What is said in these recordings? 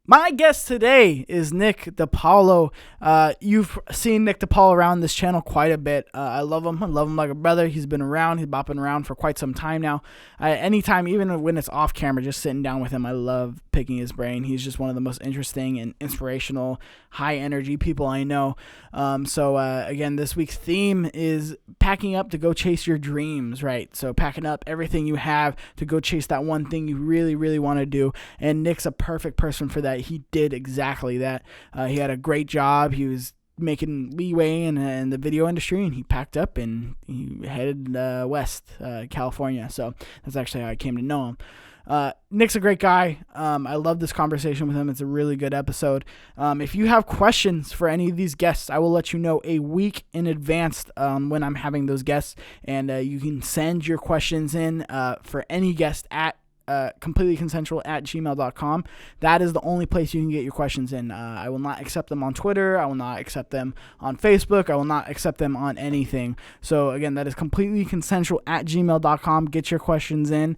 My guest today is Nick Depalo. You've seen Nick Depalo around this channel quite a bit. I love him. I love him like a brother. He's been around. He's bopping around for quite some time now. Anytime, even when it's off camera, just sitting down with him, I love picking his brain. He's just one of the most interesting and inspirational, high-energy people I know. Again, this week's theme is packing up to go chase your dreams, right? So packing up everything you have to go chase that one thing you really, really want to do. And Nick's a perfect person for that. He did exactly that. He had a great job. He was making leeway in the video industry, and he packed up and he headed west, California. So that's actually how I came to know him. Nick's a great guy. I love this conversation with him. It's a really good episode. If you have questions for any of these guests, I will let you know a week in advance when I'm having those guests, and you can send your questions in for any guest at completelyconsensual@gmail.com. That is the only place you can get your questions in. I will not accept them on Twitter. I will not accept them on Facebook. I will not accept them on anything. So again, that is completelyconsensual@gmail.com. Get your questions in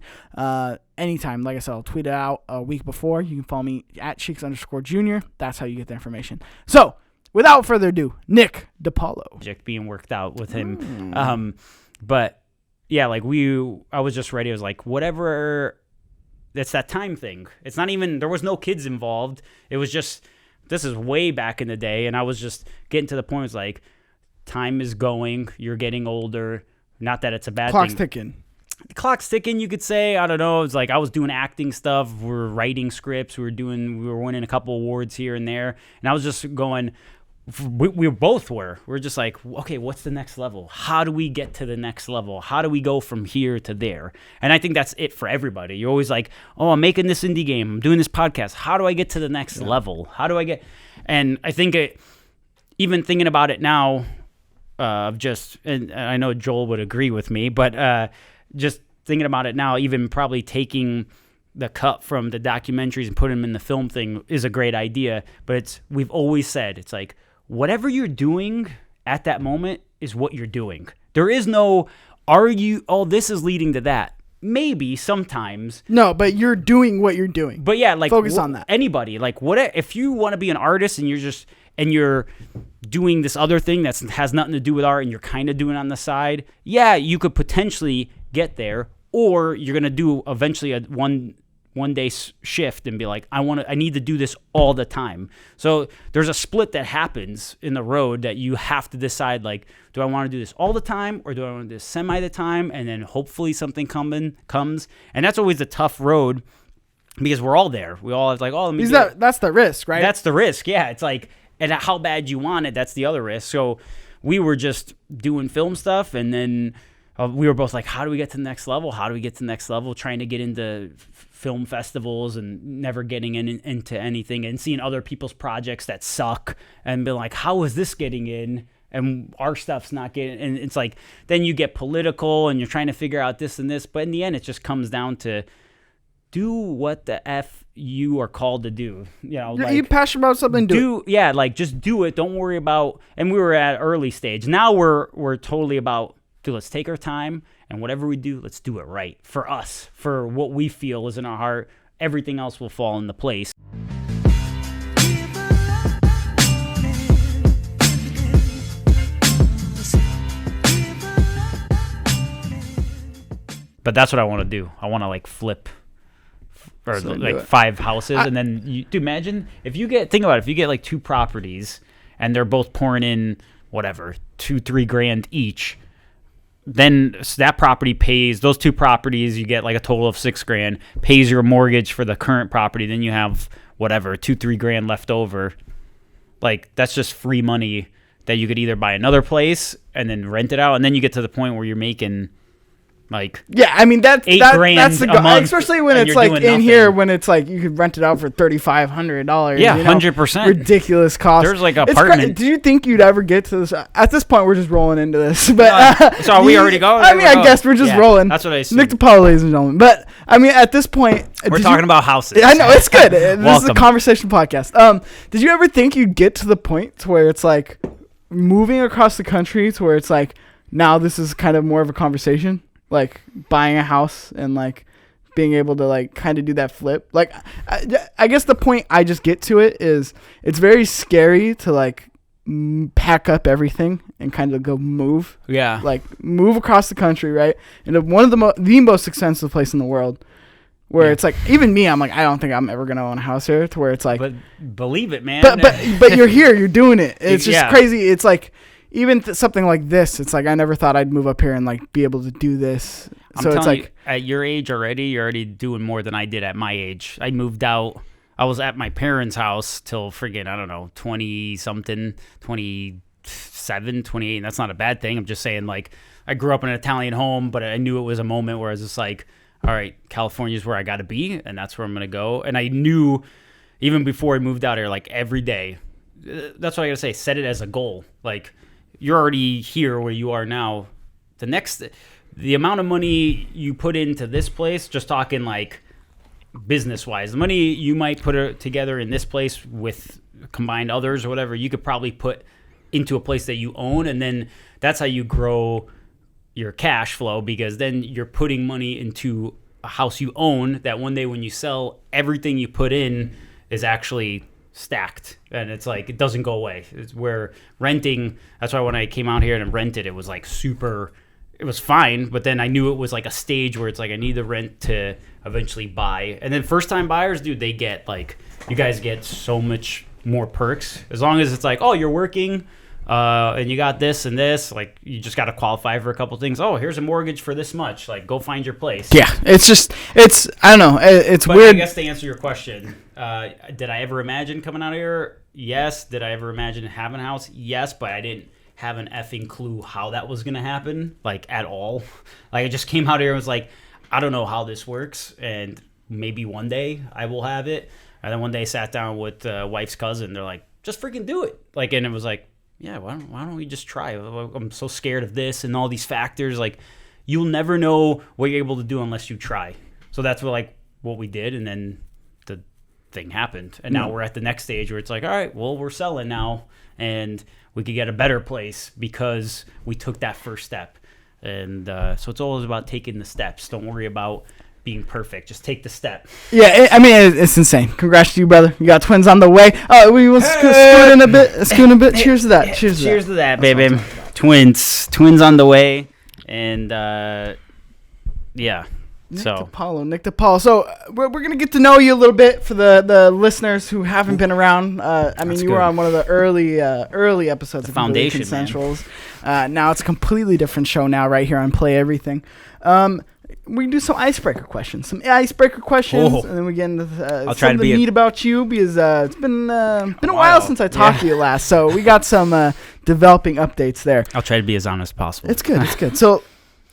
anytime. Like I said, I'll tweet it out a week before. You can follow me at Cheeks_Junior. That's how you get the information. So without further ado, Nick Depalo. Being worked out with him. But yeah, like I was just ready. I was like, whatever. It's that time thing. It's not even, there was no kids involved. It was just, this is way back in the day. And I was just getting to the point. It's like, time is going. You're getting older. Not that it's a bad Clock's thing. ticking. The clock's ticking, you could say. I don't know. It's like I was doing acting stuff. We were writing scripts. We were winning a couple awards here and there. And I was just going, we both were. We're just like, okay, what's the next level? How do we get to the next level? How do we go from here to there? And I think that's it for everybody. You're always like, oh, I'm making this indie game. I'm doing this podcast. How do I get to the next level? How do I get? And I think even thinking about it now, and I know Joel would agree with me, but just thinking about it now, even probably taking the cut from the documentaries and putting them in the film thing is a great idea. But we've always said, it's like, whatever you're doing at that moment is what you're doing. There is no, this is leading to that. Maybe sometimes. No, but you're doing what you're doing. But yeah, like focus on that. Anybody, like if you want to be an artist and you're doing this other thing that has nothing to do with art and you're kind of doing it on the side, yeah, you could potentially get there, or you're going to do eventually a one day shift and be like, I need to do this all the time. So there's a split that happens in the road that you have to decide, like, do I want to do this all the time, or do I want to do this semi the time, and then hopefully something comes. And that's always a tough road because we're all there. We all have like, oh, that's the risk, right? That's the risk. Yeah. It's like, and how bad you want it, that's the other risk. So we were just doing film stuff, and then we were both like, how do we get to the next level? How do we get to the next level? Trying to get into film festivals and never getting into anything, and seeing other people's projects that suck and be like, how is this getting in? And our stuff's not getting, and it's like, then you get political and you're trying to figure out this and this. But in the end, it just comes down to do what the F you are called to do. You know, you're passionate about something, do it. Yeah, like just do it. Don't worry about, and we were at early stage. Now we're totally about, dude, let's take our time, and whatever we do, let's do it right for us, for what we feel is in our heart. Everything else will fall into place. But that's what I want to do. I want to like flip or like 5 houses, and then dude, imagine if you get like 2 properties and they're both pouring in whatever, $2-3 grand each. Then that property pays, those 2 properties, you get like a total of $6 grand, pays your mortgage for the current property. Then you have whatever, $2-3 grand left over. Like, that's just free money that you could either buy another place and then rent it out. And then you get to the point where you're making like, yeah, I mean, that's the goal, especially when it's like in here, when it's like you could rent it out for $3,500. Yeah, 100%. Ridiculous cost. There's like an apartment. Do you think you'd ever get to this? At this point, we're just rolling into this. But so are we already going? I mean, I guess we're just rolling. That's what I assume. Nick Depalo, ladies and gentlemen. But I mean, at this point, we're talking about houses. I know, it's good. This is a conversation podcast. Did you ever think you'd get to the point to where it's like moving across the country, to where it's like now this is kind of more of a conversation? Like buying a house and like being able to like kind of do that flip. Like, I guess the point I just get to it is it's very scary to like pack up everything and kind of go move. Yeah. Like move across the country, right? And one of the most expensive place in the world. Where it's like, even me, I'm like, I don't think I'm ever gonna own a house here. To where it's like, but believe it, man. But you're here, you're doing it. It's just crazy. It's like, even something like this, it's like I never thought I'd move up here and like be able to do this. So it's like, at your age already, you're already doing more than I did at my age. I moved out. I was at my parents' house till friggin', I don't know, 20-something, 27, 28. And that's not a bad thing. I'm just saying, like, I grew up in an Italian home, but I knew it was a moment where I was just like, all right, California's where I got to be, and that's where I'm going to go. And I knew even before I moved out here, like every day, that's what I got to say, set it as a goal. Like, you're already here where you are now. The amount of money you put into this place, just talking like business-wise, the money you might put together in this place with combined others or whatever, you could probably put into a place that you own, and then that's how you grow your cash flow, because then you're putting money into a house you own that one day when you sell, everything you put in is actually stacked, and it's like it doesn't go away. It's where renting, that's why when I came out here and rented, it was like it was fine, but then I knew it was like a stage where it's like I need the rent to eventually buy. And then first time buyers, dude, they get like, you guys get so much more perks as long as it's like, oh, you're working and you got this and this, like you just got to qualify for a couple things. Oh, here's a mortgage for this much. Like, go find your place. Yeah, it's I don't know. It's weird. I guess to answer your question, did I ever imagine coming out of here? Yes. Did I ever imagine having a house? Yes, but I didn't have an effing clue how that was gonna happen, like at all. Like, I just came out here and was like, I don't know how this works, and maybe one day I will have it. And then one day I sat down with wife's cousin. They're like, just freaking do it. Like, and it was like, yeah, why don't we just try? I'm so scared of this and all these factors. Like, you'll never know what you're able to do unless you try. So that's what we did, and then the thing happened. And now we're at the next stage where it's like, all right, well, we're selling now, and we could get a better place because we took that first step. And so it's always about taking the steps. Don't worry about being perfect. Just take the step. Yeah, it's insane. Congrats to you, brother. You got twins on the way. We will scoot in a bit. Cheers to that. Cheers to that, baby. Twins on the way. And yeah. Nick Depalo. So we're gonna get to know you a little bit for the listeners who haven't been around. You were on one of the early episodes of Foundation Consensuals. Now it's a completely different show now, right here on Play Everything. We can do some icebreaker questions, and then we get into some of the meat about you, because it's been a while since I talked to you last. So we got some developing updates there. I'll try to be as honest as possible. It's good. So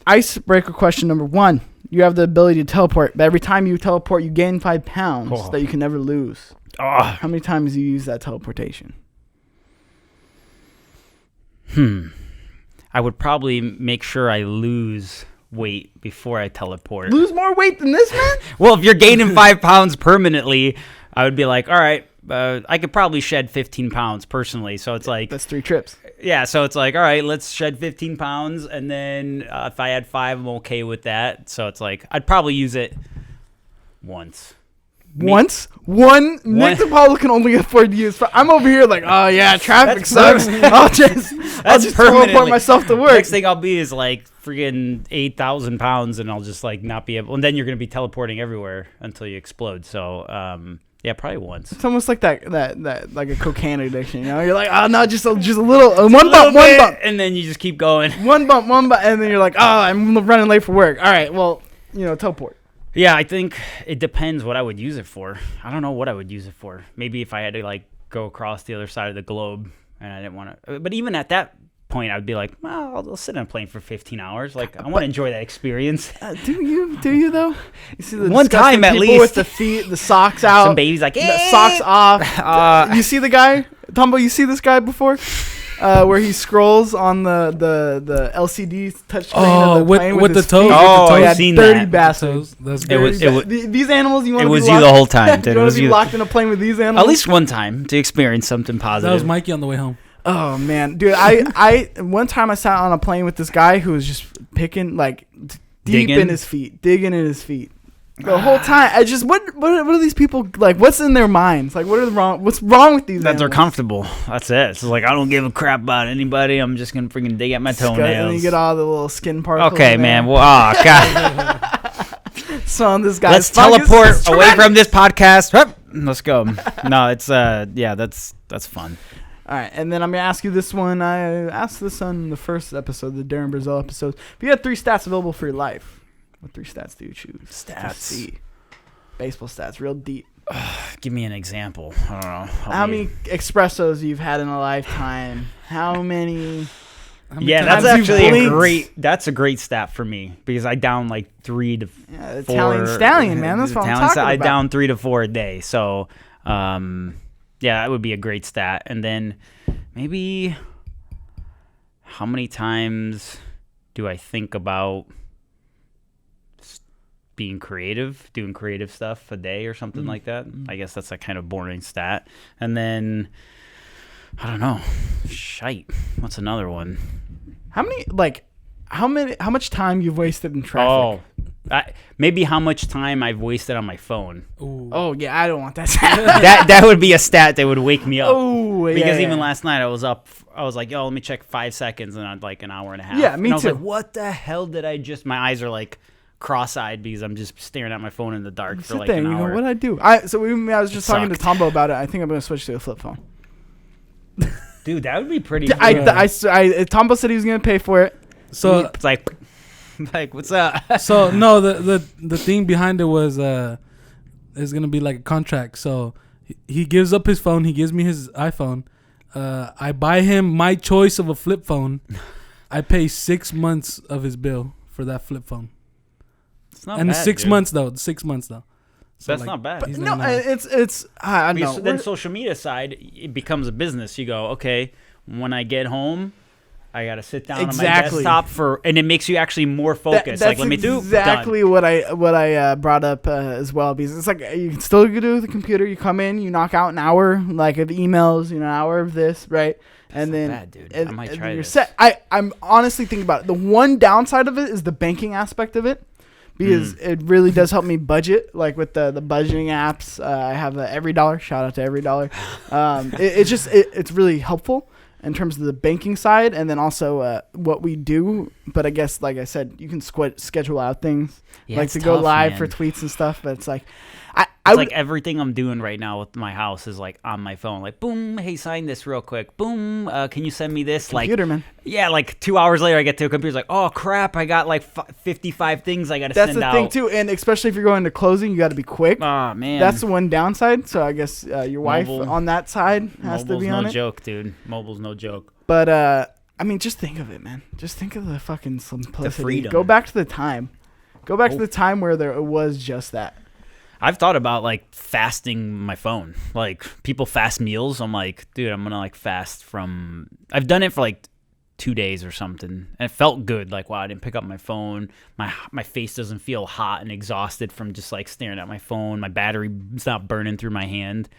icebreaker question number 1. You have the ability to teleport, but every time you teleport, you gain 5 pounds that you can never lose. How many times do you use that teleportation? I would probably make sure I lose weight before I teleport. Lose more weight than this, man? Well, if you're gaining 5 pounds permanently, I would be like, all right, I could probably shed 15 pounds personally. So it's like, that's 3 trips. Yeah. So it's like, all right, let's shed 15 pounds. And then if I had 5, I'm okay with that. So it's like, I'd probably use it once. Nick Depalo can only afford to use. I'm over here like, oh yeah, traffic sucks. I'll just teleport myself to work. Next thing I'll be is like freaking 8,000 pounds, and I'll just like not be able. And then you're gonna be teleporting everywhere until you explode. So yeah, probably once. It's almost like that like a cocaine addiction. You know, you're like, oh no, just a little one bump, and then you just keep going. One bump, and then you're like, oh, I'm running late for work. All right, well, teleport. Yeah, I think it depends what I would use it for. I don't know what I would use it for. Maybe if I had to like go across the other side of the globe and I didn't want to. But even at that point, I would be like, well, I'll sit on a plane for 15 hours. Like, I want to enjoy that experience. Do you though? You see the one time at least with the feet, the socks out. Some babies like, the socks off. You see the guy, Tumbo? You see this guy before? Where he scrolls on the LCD touchscreen of the plane with the toes. I've seen dirty that. bastards. That's these animals. You want to be locked? You the whole time. You want to be locked in a plane with these animals? At least one time to experience something positive. That was Mikey on the way home. Oh man, dude! I one time I sat on a plane with this guy who was just picking like digging in his feet. The whole time, I just what are these people like? What's in their minds? Like, what's wrong with these? That they're animals? comfortable. That's it. It's like I don't give a crap about anybody. I'm just gonna freaking dig at my toenails. And you get all the little skin particles. Okay, man. Well, oh god. So on this guy's Let's teleport away from this podcast. Hup, let's go. No, it's that's fun. All right, and then I'm gonna ask you this one. I asked this on the first episode, the Darren Brazil episode. If you had 3 stats available for your life, what 3 stats do you choose? Stats. See. Baseball stats, real deep. Give me an example. I don't know. How many espressos you've had in a lifetime? How many? Yeah, that's actually That's a great stat for me because I down like 3 to 4. Italian stallion, man. That's what I'm talking about. I down 3 to 4 a day. So, yeah, that would be a great stat. And then maybe how many times do I think about being creative, doing creative stuff a day or something like that? I guess that's a kind of boring stat. And then I don't know. Shite. What's another one? How much time you've wasted in traffic? Oh, maybe how much time I've wasted on my phone. Ooh. Oh yeah, I don't want that stat. that would be a stat that would wake me up. Oh, yeah. Because even last night I was up. I was like, yo, let me check 5 seconds, and I'd like an hour and a half. Yeah, me and I was too. like, what the hell did I just? My eyes are like cross-eyed because I'm just staring at my phone in the dark for like an hour. You go, what I do? I was just talking to Tombo about it. I think I'm gonna switch to a flip phone. Dude, that would be pretty. Tombo said he was gonna pay for it. So it's like what's up? So no, the thing behind it was it's gonna be like a contract. So he gives up his phone. He gives me his iPhone. I buy him my choice of a flip phone. I pay 6 months of his bill for that flip phone. It's not and bad, 6 dude. months though. 6 months though. So that's not bad. No, it's I don't know. Then social media side, it becomes a business. You go, okay, when I get home, I gotta sit down on my desktop and it makes you actually more focused. That's let me do exactly what I brought up as well, because it's like you can still do the computer. You come in, you knock out an hour like of emails, an hour of this, right? That's and then bad, dude. I might try you're this. set. I'm honestly thinking about it. The one downside of it is the banking aspect of it. Because it really does help me budget, like with the budgeting apps. I have Every Dollar. Shout out to Every Dollar. It's really helpful in terms of the banking side, and then also what we do. But I guess, like I said, you can schedule out things, like to go live for tweets and stuff. But it's like, like everything I'm doing right now with my house is like on my phone. Like, boom, hey, sign this real quick. Boom, can you send me this? Computer, man. Yeah, like 2 hours later, I get to a computer. It's like, oh crap, I got like 55 things I got to send out. That's the thing too, and especially if you're going to closing, you got to be quick. Oh man, that's the one downside. So I guess your wife on that side has to be on it. Mobile's no joke, dude. Mobile's no joke. But I mean, just think of it, man. Just think of the fucking simplicity. The freedom. Go back to the time. Go back to the time where it was just that. I've thought about like fasting my phone. Like people fast meals. I'm like, dude, I'm gonna like fast from. I've done it for like 2 days or something, and it felt good. Like, wow, I didn't pick up my phone. My face doesn't feel hot and exhausted from just like staring at my phone. My battery's not burning through my hand.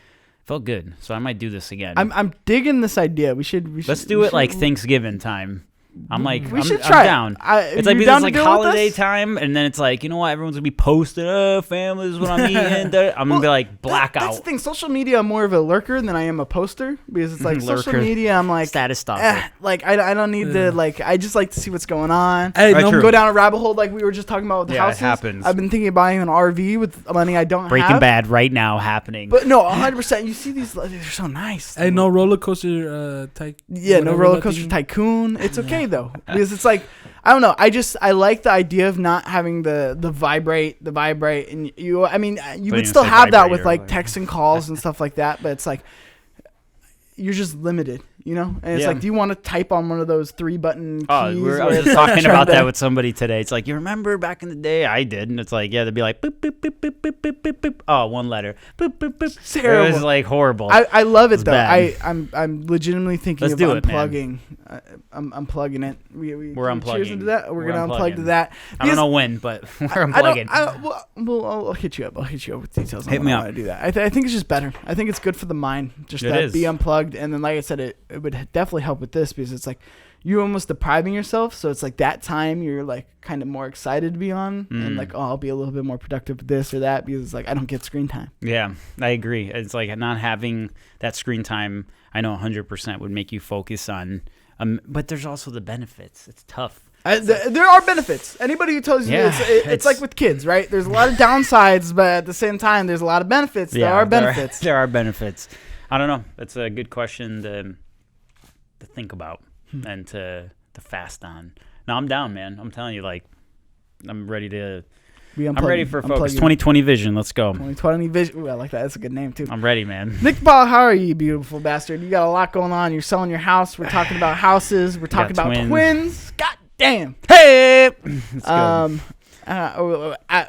Felt good, so I might do this again. I'm digging this idea. We should. Let's do it like Thanksgiving time. I'm like, I'm down. It's like down it's like holiday time, and then it's like, you know what? Everyone's gonna be posting, family, this is what I'm eating. I'm gonna be like blackout. That's the thing. Social media, I'm more of a lurker than I am a poster, because it's like social media. I'm like status stalker. Like I don't need to like. I just like to see what's going on. Hey, go down a rabbit hole like we were just talking about with the houses. It happens. I've been thinking of buying an RV with money I don't have. Breaking Bad right now happening. But no, 100%. You see these? They're so nice. Hey, no roller coaster type. Yeah, no roller coaster tycoon. It's okay though, because it's like, I don't know. I like the idea of not having the vibrate, and you would still have that with like texts and calls and stuff like that, but it's like you're just limited, And it's like, do you want to type on one of those 3-button keys? I was just talking about that with somebody today. It's like, you remember back in the day? I did, and it's like, yeah, they'd be like, boop, boop, boop, boop, boop, boop, boop, boop. Oh, one letter. Boop, boop, boop. It's terrible. It was like horrible. I love it though. Bad. I'm legitimately thinking of unplugging. I'm unplugging it. We're unplugging. Cheers into that. We're gonna unplug to that. I don't know when, but we're unplugging. I'll hit you up. I'll hit you up with details on Hit me how up. to do that. I think it's just better. I think it's good for the mind. Just It is. be unplugged. unplugged. And then, like I said, it would definitely help with this because it's like you're almost depriving yourself. So it's like that time you're like kind of more excited to be on and like, oh, I'll be a little bit more productive with this or that because it's like I don't get screen time. Yeah, I agree. It's like not having that screen time, I know 100% would make you focus on, but there's also the benefits. It's tough. There are benefits. Anybody who tells you it's like with kids, right? There's a lot of downsides, but at the same time, there's a lot of benefits. There are benefits. There are benefits. I don't know. That's a good question to think about and to fast on. No, I'm down, man. I'm telling you, like, I'm ready to. I'm ready for focus. 2020 vision. Let's go. 2020 vision. Ooh, I like that. That's a good name too. I'm ready, man. Nick Depalo, how are you, beautiful bastard? You got a lot going on. You're selling your house. We're talking about houses. We're talking about twins. God damn. Hey.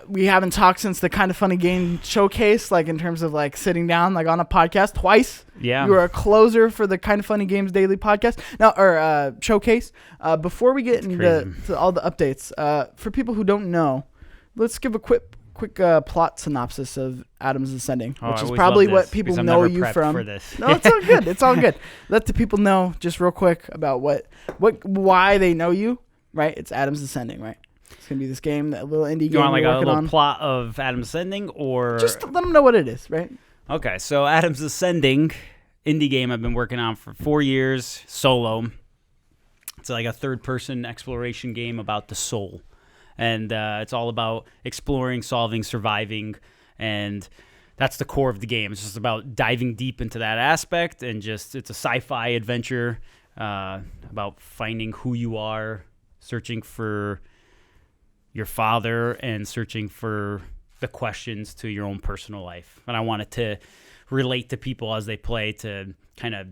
We haven't talked since the Kind of Funny Game showcase, like in terms of like sitting down, like on a podcast twice. Yeah. You were a closer for the Kind of Funny Games daily podcast showcase. Before we get into all the updates, for people who don't know, let's give a quick plot synopsis of Adam's Ascending, which is probably what people know you from. For this. No, it's all good. It's all good. Let the people know just real quick about why they know you. Right? It's Adam's Ascending, right? It's gonna be this game, that little indie game. You want like a little plot of Adam's Ascending, or just let them know what it is, right? Okay, so Adam's Ascending, indie game I've been working on for 4 years, solo. It's like a third-person exploration game about the soul, and it's all about exploring, solving, surviving, and that's the core of the game. It's just about diving deep into that aspect, and it's a sci-fi adventure about finding who you are, searching for your father, and searching for the questions to your own personal life. And I wanted to relate to people as they play to kind of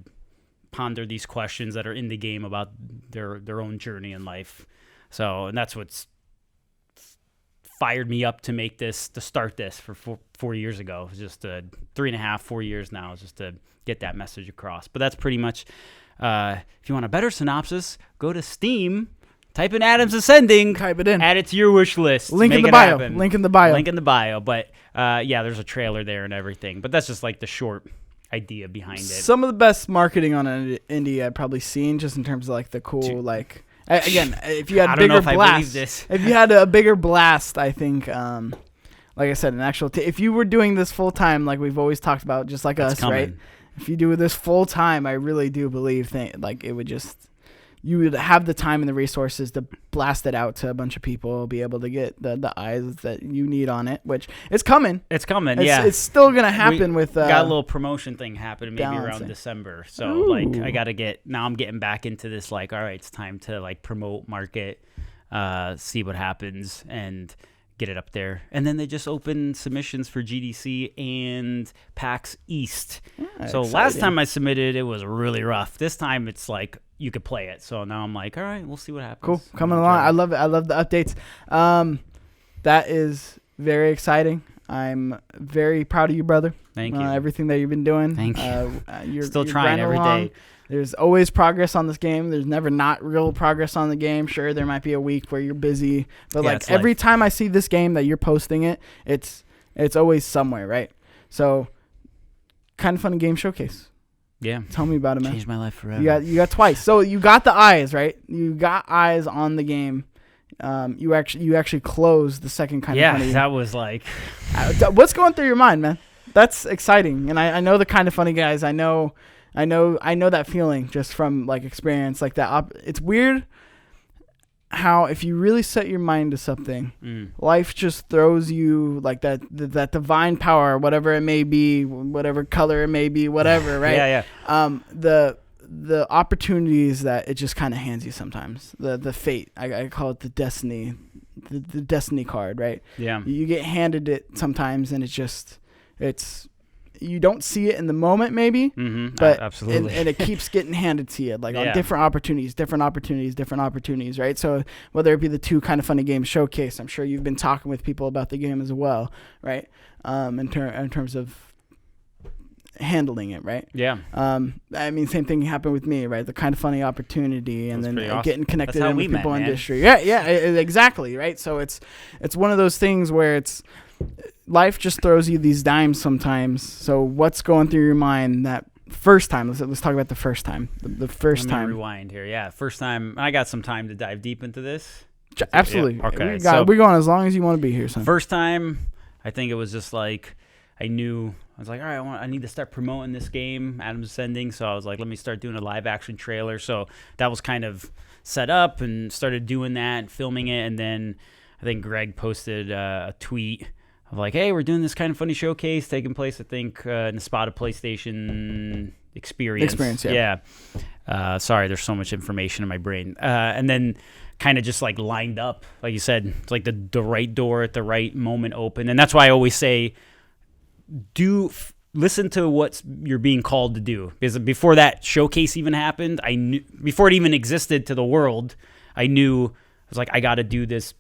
ponder these questions that are in the game about their own journey in life. So, and that's what's fired me up to start this for 4 years ago. It's just 3.5, 4 years now, just to get that message across. But that's pretty much, if you want a better synopsis, go to Steam, type in Adam's Ascending, type it in, add it to your wish list. Link in the bio. Link in the bio. Link in the bio. But yeah, there's a trailer there and everything. But that's just like the short idea behind it. Some of the best marketing on an indie I've probably seen, just in terms of like the cool, like, again, if you had bigger blast, if you had a bigger blast, I think, like I said, an actual, if you were doing this full time, like we've always talked about, just like us, right? If you do this full time, I really do believe like it would just. You would have the time and the resources to blast it out to a bunch of people, be able to get the eyes that you need on it, which it's coming. It's coming, yeah. It's still going to happen with... got a little promotion thing happening maybe around December. So, like, I got to now I'm getting back into this, like, all right, it's time to, like, promote, market, see what happens, and get it up there. And then they just opened submissions for GDC and PAX East. Yeah, so last time I submitted, it was really rough. This time it's like you could play it. So now I'm like, all right, we'll see what happens. Cool. Coming along. I love it. I love the updates. That is very exciting. I'm very proud of you, brother. Thank you. Everything that you've been doing. Thank you. You're still trying every day. There's always progress on this game. There's never not real progress on the game. Sure, there might be a week where you're busy, but like every time I see this game that you're posting it's always somewhere, right? So, Kind of Funny Game Showcase. Yeah. Tell me about it, man. Changed my life forever. You got twice. So you got the eyes, right? You got eyes on the game. You actually closed the second Kind of Funny. Yeah, that was like. What's going through your mind, man? That's exciting, and I know the Kind of Funny guys. I know that feeling just from like experience, like that. It's weird how if you really set your mind to something, life just throws you like that divine power, whatever it may be, whatever color it may be, whatever, right? Yeah. The opportunities that it just kind of hands you sometimes. The fate, I call it the destiny, the destiny card, right? Yeah. You get handed it sometimes, and it's. You don't see it in the moment, maybe, but absolutely, and it keeps getting handed to you, like on different opportunities, right? So whether it be the two Kind of Funny Games showcase, I'm sure you've been talking with people about the game as well, right? In terms of handling it, right? Yeah. I mean, same thing happened with me, right? The Kind of Funny opportunity, and then awesome. Getting connected with people in industry. Yeah, exactly, right? So it's one of those things where life just throws you these dimes sometimes. So what's going through your mind that first time. Let's talk about the first time. The first Let me time. rewind here. Yeah, first time. I got some time to dive deep into this. Absolutely. Yeah, okay. We're going as long as you want to be here, son. First time, I think it was just like I was like, all right, I need to start promoting this game, Adam's Ascending. So I was like, let me start doing a live action trailer. So that was kind of set up and started doing that, filming it, and then I think Greg posted a tweet of like, hey, we're doing this kind of funny showcase taking place, I think, in the Spot of PlayStation Experience. Yeah. Sorry, there's so much information in my brain. And then kind of just like lined up, like you said, it's like the right door at the right moment open. And that's why I always say, listen to what you're being called to do. Because before that showcase even happened, I knew, before it even existed to the world, I knew, I was like, I got to do this.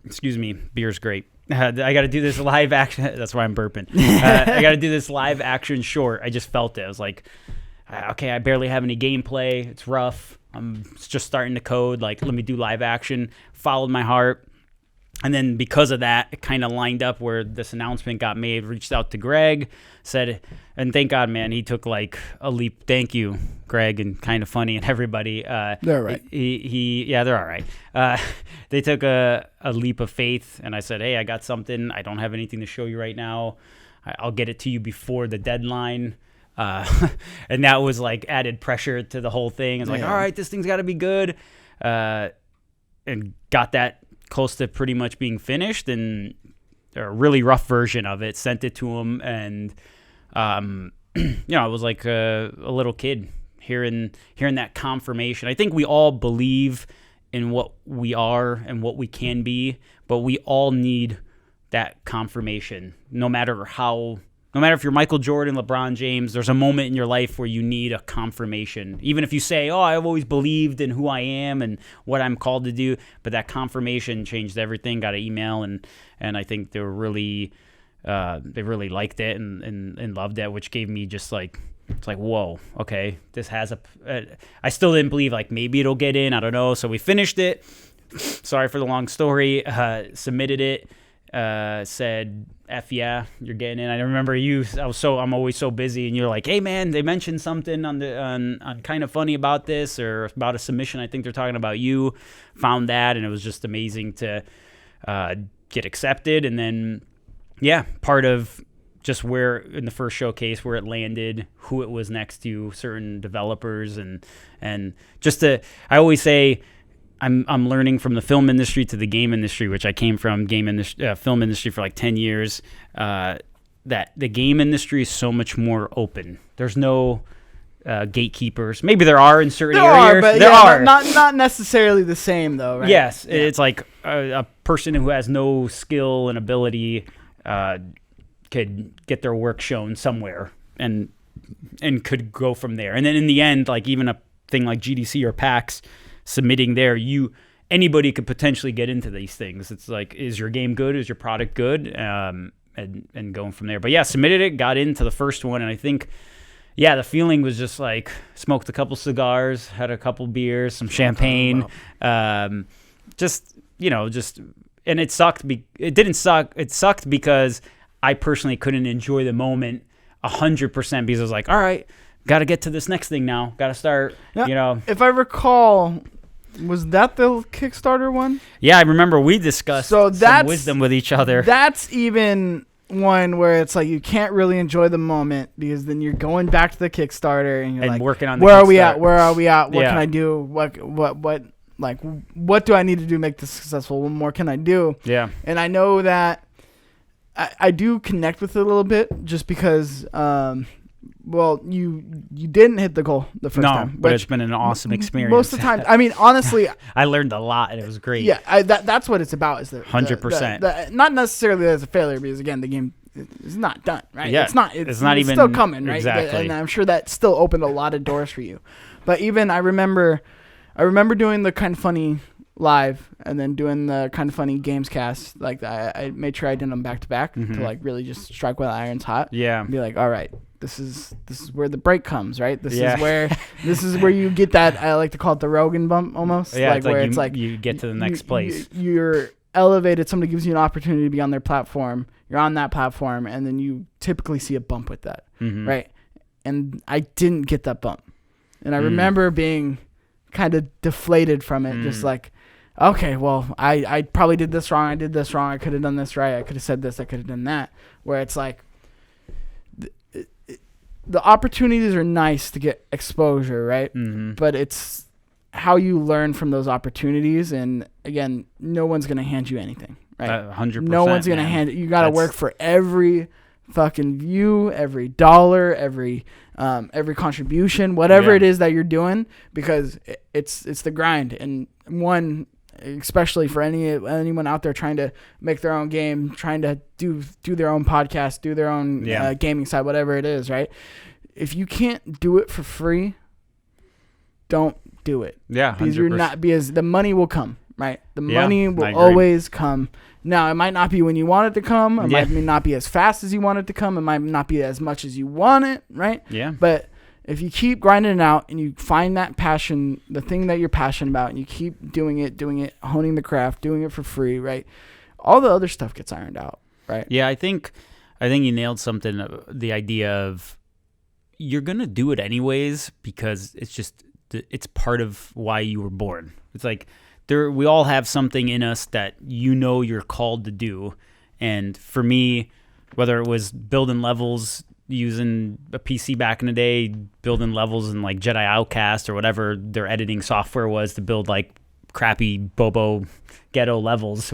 Excuse me, beer's great. I got to do this live action. That's why I'm burping. I got to do this live action short. I just felt it. I was like, okay, I barely have any gameplay. It's rough. I'm just starting to code. Like, let me do live action. Followed my heart. And then because of that, it kind of lined up where this announcement got made. Reached out to Greg, said, and thank God, man, he took like a leap. Thank you, Greg, and kind of funny and everybody. They're all right. Yeah, they're all right. They took a leap of faith, and I said, hey, I got something. I don't have anything to show you right now. I'll get it to you before the deadline. And that was like added pressure to the whole thing. It's like, all right, this thing's got to be good. And got that close to pretty much being finished, and a really rough version of it, sent it to him, and I was like a little kid hearing that confirmation. I think we all believe in what we are and what we can be, but we all need that confirmation. No matter if you're Michael Jordan, LeBron James, there's a moment in your life where you need a confirmation. Even if you say, oh, I've always believed in who I am and what I'm called to do, but that confirmation changed everything. Got an email, and I think they really liked it and loved it, which gave me just like, it's like, whoa, okay, this has I still didn't believe, like, maybe it'll get in, I don't know. So we finished it. Sorry for the long story. Submitted it. Said, F yeah, you're getting in. I remember I'm always so busy, and you're like, hey man, they mentioned something on kind of funny about this, or about a submission. I think they're talking about you. Found that, and it was just amazing to get accepted. And then, yeah, part of just where in the first showcase where it landed, who it was next to, certain developers, and just I always say, I'm learning from the film industry to the game industry, which I came from film industry for like 10 years, that the game industry is so much more open. There's no gatekeepers. Maybe there are in certain areas. But there are. Not necessarily the same, though, right? Yes. Yeah. It's like a person who has no skill and ability could get their work shown somewhere and could go from there. And then in the end, like even a thing like GDC or PAX, submitting there, anybody could potentially get into these things. It's like, is your game good? Is your product good? And going from there. But yeah, submitted it, got into the first one, and I think, yeah, the feeling was just like, smoked a couple cigars, had a couple beers, some champagne, and it sucked. It didn't suck. It sucked because I personally couldn't enjoy the moment 100% because I was like, all right, got to get to this next thing now. Got to start, If I recall, was that the Kickstarter one? Yeah, I remember we discussed some wisdom with each other. That's even one where it's like you can't really enjoy the moment because then you're going back to the Kickstarter and you're like, working on the where are we at? Where are we at? What Yeah. can I do? What do I need to do to make this successful? What more can I do? Yeah. And I know that I do connect with it a little bit just because, you didn't hit the goal the first time. But it's been an awesome experience. Most of the time, I mean, honestly, I learned a lot and it was great. Yeah, that's what it's about. Is 100%. Not necessarily as a failure because again, the game is not done, right? Yeah, it's not even still coming, right? Exactly. And I'm sure that still opened a lot of doors for you. But even I remember doing the Kind of Funny live and then doing the Kind of Funny games cast. Like I made sure I did them back to back to like really just strike while the iron's hot. Yeah. And be like, all right, this is where the break comes, right? This is where you get that, I like to call it the Rogan bump almost. Yeah, like where it's like you get to the next place. You're elevated. Somebody gives you an opportunity to be on their platform. You're on that platform, and then you typically see a bump with that, right? and I didn't get that bump. And I Mm. remember being kind of deflated from it, just like, okay, well, I probably did this wrong. I did this wrong. I could have done this right. I could have said this. I could have done that. Where it's like, the opportunities are nice to get exposure, right? Mm-hmm. But it's how you learn from those opportunities. And again, no one's going to hand you anything, right? 100%. No one's going to man. hand it. You got to That's- work for every fucking view, every dollar, every contribution, whatever Yeah. it is that you're doing, because it's the grind. And one, especially for anyone out there trying to make their own game, trying to do their own podcast, do their own gaming side, whatever it is, right? If you can't do it for free, don't do it. Yeah, Because you're 100%. not, because the money will come, right? The Yeah, money I will agree. always come. Now, it might not be when you want it to come. It Yeah. might not be as fast as you want it to come. It might not be as much as you want it, right? Yeah. But if you keep grinding it out and you find that passion, the thing that you're passionate about, and you keep doing it, honing the craft, doing it for free, right? All the other stuff gets ironed out, right? Yeah, I think you nailed something. The idea of you're gonna do it anyways because it's part of why you were born. It's like we all have something in us that you're called to do, and for me, whether it was building levels using a PC back in the day, building levels in like Jedi Outcast or whatever their editing software was to build like crappy Bobo ghetto levels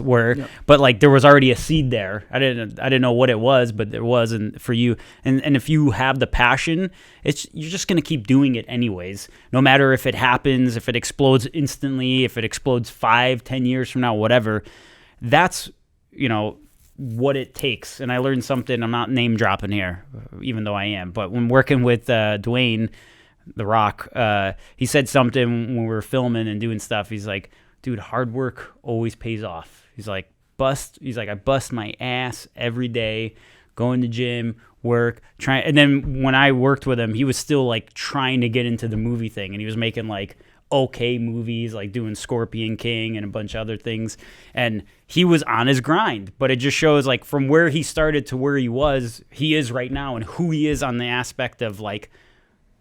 but like there was already a seed there. I didn't know what it was, but there was. And for you, and if you have the passion, you're just going to keep doing it anyways, no matter if it happens, if it explodes instantly, if it explodes 5-10 years from now, whatever. That's what it takes. And I learned something. I'm not name dropping here, even though I am, but when working with Dwayne The Rock, he said something when we were filming and doing stuff. He's like, dude, hard work always pays off. He's like, I bust my ass every day, going to gym, work, trying. And then when I worked with him, he was still like trying to get into the movie thing, and he was making like okay movies, like doing Scorpion King and a bunch of other things, and he was on his grind. But it just shows like from where he started to where he is right now, and who he is on the aspect of like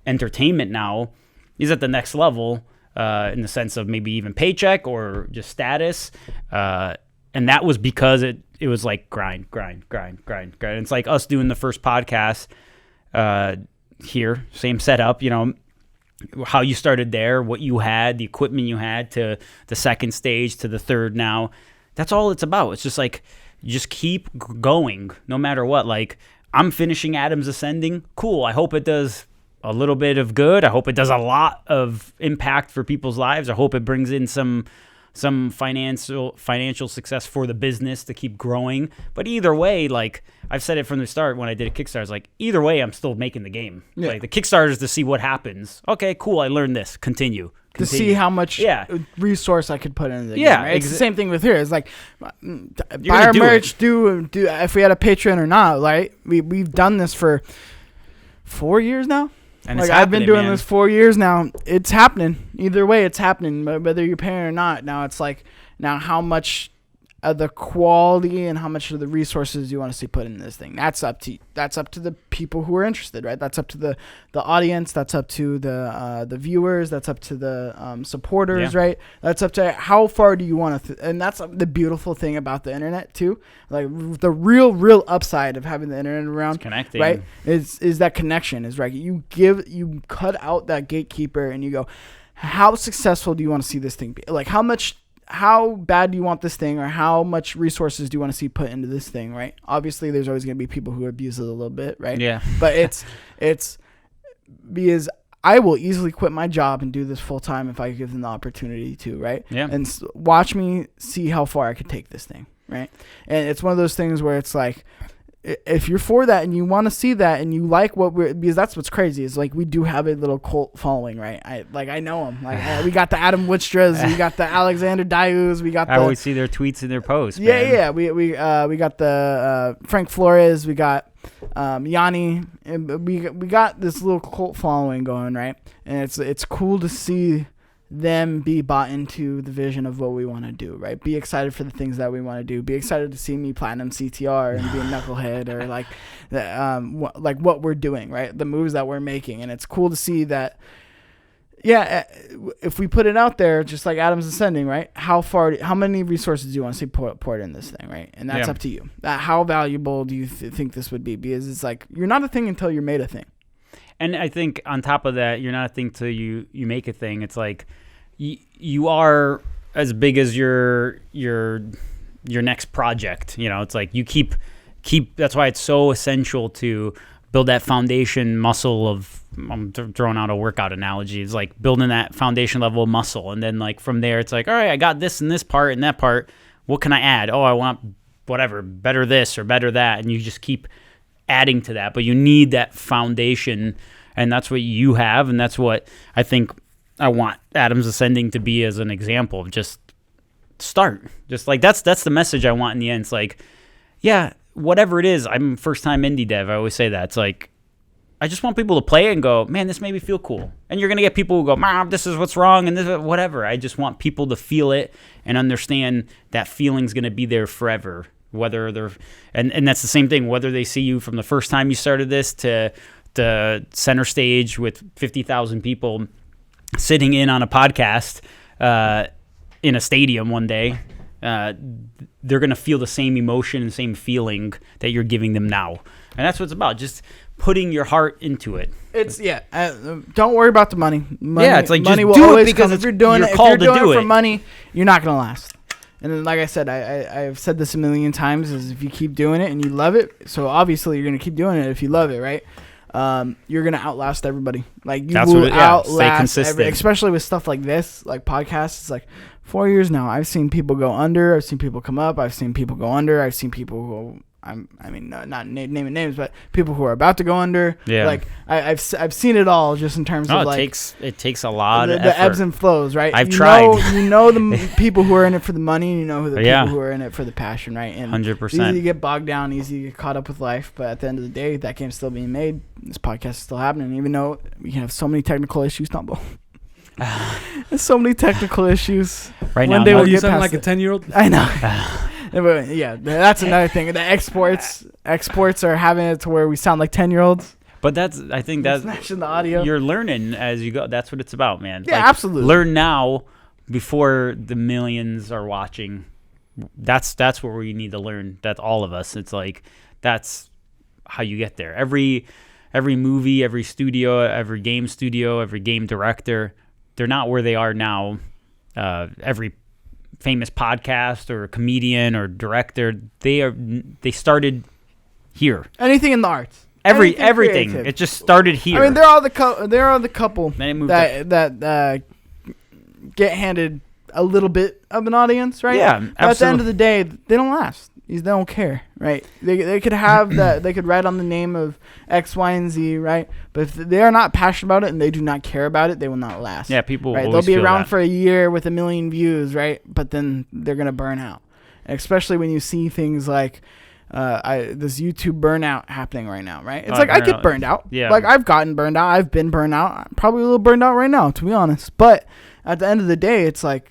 entertainment now. He's at the next level in the sense of maybe even paycheck or just status, and that was because it was like grind. It's like us doing the first podcast here, same setup, how you started there, what you had, the equipment you had, to the second stage, to the third now. That's all it's about. It's just like you just keep going no matter what. Like, I'm finishing Adam's Ascending. Cool. I hope it does a little bit of good. I hope it does a lot of impact for people's lives. I hope it brings in some financial success for the business to keep growing. But either way, like I've said it from the start when I did a Kickstarter, I was like, either way, I'm still making the game. Yeah. Like the Kickstarter is to see what happens. Okay, cool. I learned this. Continue. To see how much resource I could put into the game. Right? It's the same thing with here. It's like buy our merch, do if we had a Patreon or not. Right? We've done this for 4 years now. And like it's I've been doing man. this 4 years now. It's happening. Either way, it's happening. Whether you're paying or not. Now it's like, now how much of the quality and how much of the resources you want to see put into this thing. That's up to the people who are interested, right? That's up to the audience. That's up to the viewers. That's up to the supporters, right? That's up to how far do you want to. And that's the beautiful thing about the internet too. Like the real upside of having the internet around, it's connecting, right? Is that connection is right. You cut out that gatekeeper and you go, how successful do you want to see this thing be? Like how bad do you want this thing, or how much resources do you want to see put into this thing, right? Obviously, there's always going to be people who abuse it a little bit, right? Yeah. But it's because I will easily quit my job and do this full time if I give them the opportunity to, right? Yeah. And watch me see how far I could take this thing, right? And it's one of those things where it's like, if you're for that and you want to see that and you like because that's what's crazy is like we do have a little cult following, right? I know them. Like we got the Adam Wittstras, we got the Alexander Dayus, we got I always see their tweets and their posts. Yeah. We got the Frank Flores, we got Yanni, and we got this little cult following going, right? And it's cool to see them be bought into the vision of what we want to do, right? Be excited for the things that we want to do. Be excited to see me platinum CTR and be a knucklehead or like what we're doing, right? The moves that we're making. And it's cool to see that, yeah, if we put it out there, just like Adam's Ascending, right? How many resources do you want to see poured in this thing, right? And that's up to you. How valuable do you think this would be? Because it's like, you're not a thing until you're made a thing. And I think on top of that, you're not a thing till you make a thing. It's like you are as big as your next project. You know, it's like you keep. That's why it's so essential to build that foundation muscle of. I'm throwing out a workout analogy. It's like building that foundation level of muscle, and then like from there, it's like, all right, I got this and this part and that part. What can I add? Oh, I want whatever, better this or better that, and you just keep adding to that. But you need that foundation, and that's what you have, and that's what I think I want Adam's Ascending to be as an example. Just start. Just like that's the message I want in the end. It's like, yeah, whatever it is. I'm first time indie dev. I always say that. It's like, I just want people to play it and go, man, this made me feel cool. And you're going to get people who go, Mom, this is what's wrong and this whatever. I just want people to feel it and understand that feeling's going to be there forever. Whether they're and that's the same thing, whether they see you from the first time you started this to the center stage with 50,000 people sitting in on a podcast in a stadium one day, they're going to feel the same emotion and same feeling that you're giving them now. And that's what it's about, just putting your heart into it. It's, don't worry about the money. Yeah, it's like, money just will do always it because come. If you're doing it for money, you're not going to last. And then, like I said, I've said this a million times, is if you keep doing it and you love it, so obviously you're going to keep doing it if you love it, right? You're going to outlast everybody. Like, you will outlast especially with stuff like this, like podcasts. It's like 4 years now. I've seen people go under. I've seen people come up. I've seen people go under. I've seen people who... not naming names, but people who are about to go under. Yeah, like I've seen it all, just in terms of like it takes a lot of the ebbs and flows, right? I've tried. You know the people who are in it for the money, and you know the people who are in it for the passion, right? And 100%. Easy to get bogged down, easy to get caught up with life, but at the end of the day, that game's still being made. This podcast is still happening, even though we have so many technical issues. There's so many technical issues. Right now, one day we'll you sound like a 10-year-old. I know. Yeah, that's another thing. The exports are having it to where we sound like 10-year-olds. But I think that's smashing the audio. You're learning as you go. That's what it's about, man. Yeah, absolutely. Learn now before the millions are watching. That's where we need to learn. That's all of us. It's like, that's how you get there. Every movie, every studio, every game studio, every game director, they're not where they are now. Every famous podcast or comedian or director, they started here. Anything in the arts, everything. It just started here. I mean, they're all the couple that get handed a little bit of an audience, right? Yeah, absolutely. But at the end of the day, they don't last. They don't care, right? They could have that. They could write on the name of X, Y, and Z, right? But if they are not passionate about it and they do not care about it, they will not last. Yeah, people right? They'll be around for a year with 1 million views, right? But then they're gonna burn out, especially when you see things like this YouTube burnout happening right now, right? It's like I get burned out. Yeah, like I've gotten burned out. I've been burned out. I'm probably a little burned out right now, to be honest. But at the end of the day, it's like,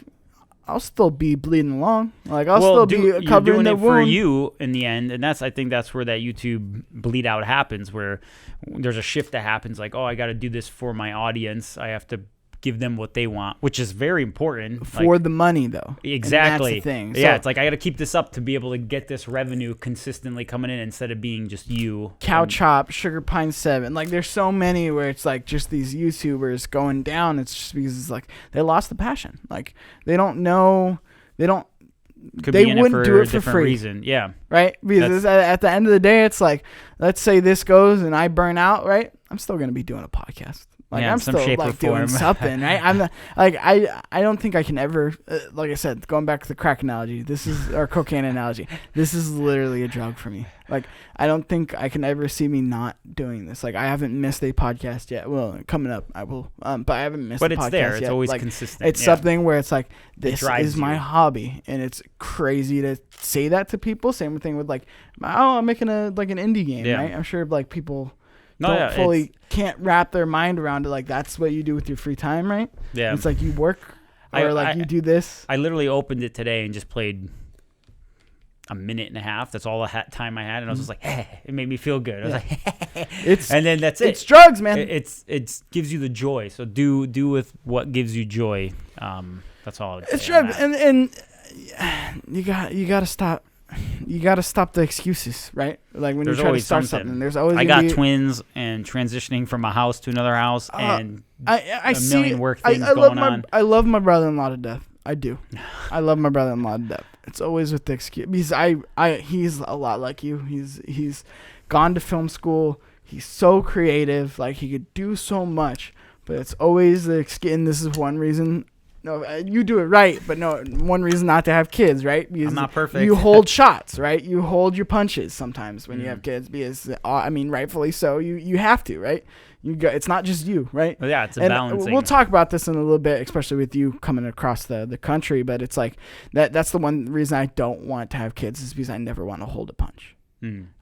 I'll still be bleeding along. Like I'll still be covering the wound. For you in the end, and I think that's where that YouTube bleed out happens, where there's a shift that happens. Like, oh, I got to do this for my audience. I have to give them what they want, which is very important. For the money, though. Exactly. And that's the thing. Yeah, it's like I got to keep this up to be able to get this revenue consistently coming in instead of being just you. Cow Chop, Sugar Pine 7. Like, there's so many where it's like just these YouTubers going down. It's just because it's like they lost the passion. Like, they don't know. They don't. They wouldn't do it for free. Reason. Yeah. Right? Because at the end of the day, it's like, let's say this goes and I burn out, right? I'm still going to be doing a podcast. Like, I'm still like doing something, right? I'm not, like, I don't think I can ever, like I said, going back to the crack analogy, this is our cocaine analogy. This is literally a drug for me. Like, I don't think I can ever see me not doing this. Like, I haven't missed a podcast yet. Well, coming up, I will. But I haven't missed a podcast yet. But it's there. It's always consistent. It's something where it's like, this is my hobby. And it's crazy to say that to people. Same thing with like, oh, I'm making an indie game, right? I'm sure like people don't fully can't wrap their mind around it. Like that's what you do with your free time, right? Yeah. It's like you work or you do this. I literally opened it today and just played a minute and a half. That's all the time I had, and I was just like, hey, it made me feel good. I was like, and then that's it. It's drugs, man. It gives you the joy. So do with what gives you joy. That's all. It's drugs, and you gotta stop. You gotta stop the excuses, right? Like when you try to start something, there's always. I got twins and transitioning from a house to another house, and I see million work things going on. I love my brother-in-law to death. I do. I love my brother-in-law to death. It's always with the excuse because he's a lot like you. He's gone to film school. He's so creative. Like he could do so much, but it's always the excuse. And this is one reason. No, you do it right, but no, one reason not to have kids, right? Because I'm not perfect. You hold shots, right? You hold your punches sometimes when you have kids because, rightfully so. You have to, right? It's not just you, right? Yeah, it's a balancing. We'll talk about this in a little bit, especially with you coming across the country. But it's like that's the one reason I don't want to have kids is because I never want to hold a punch.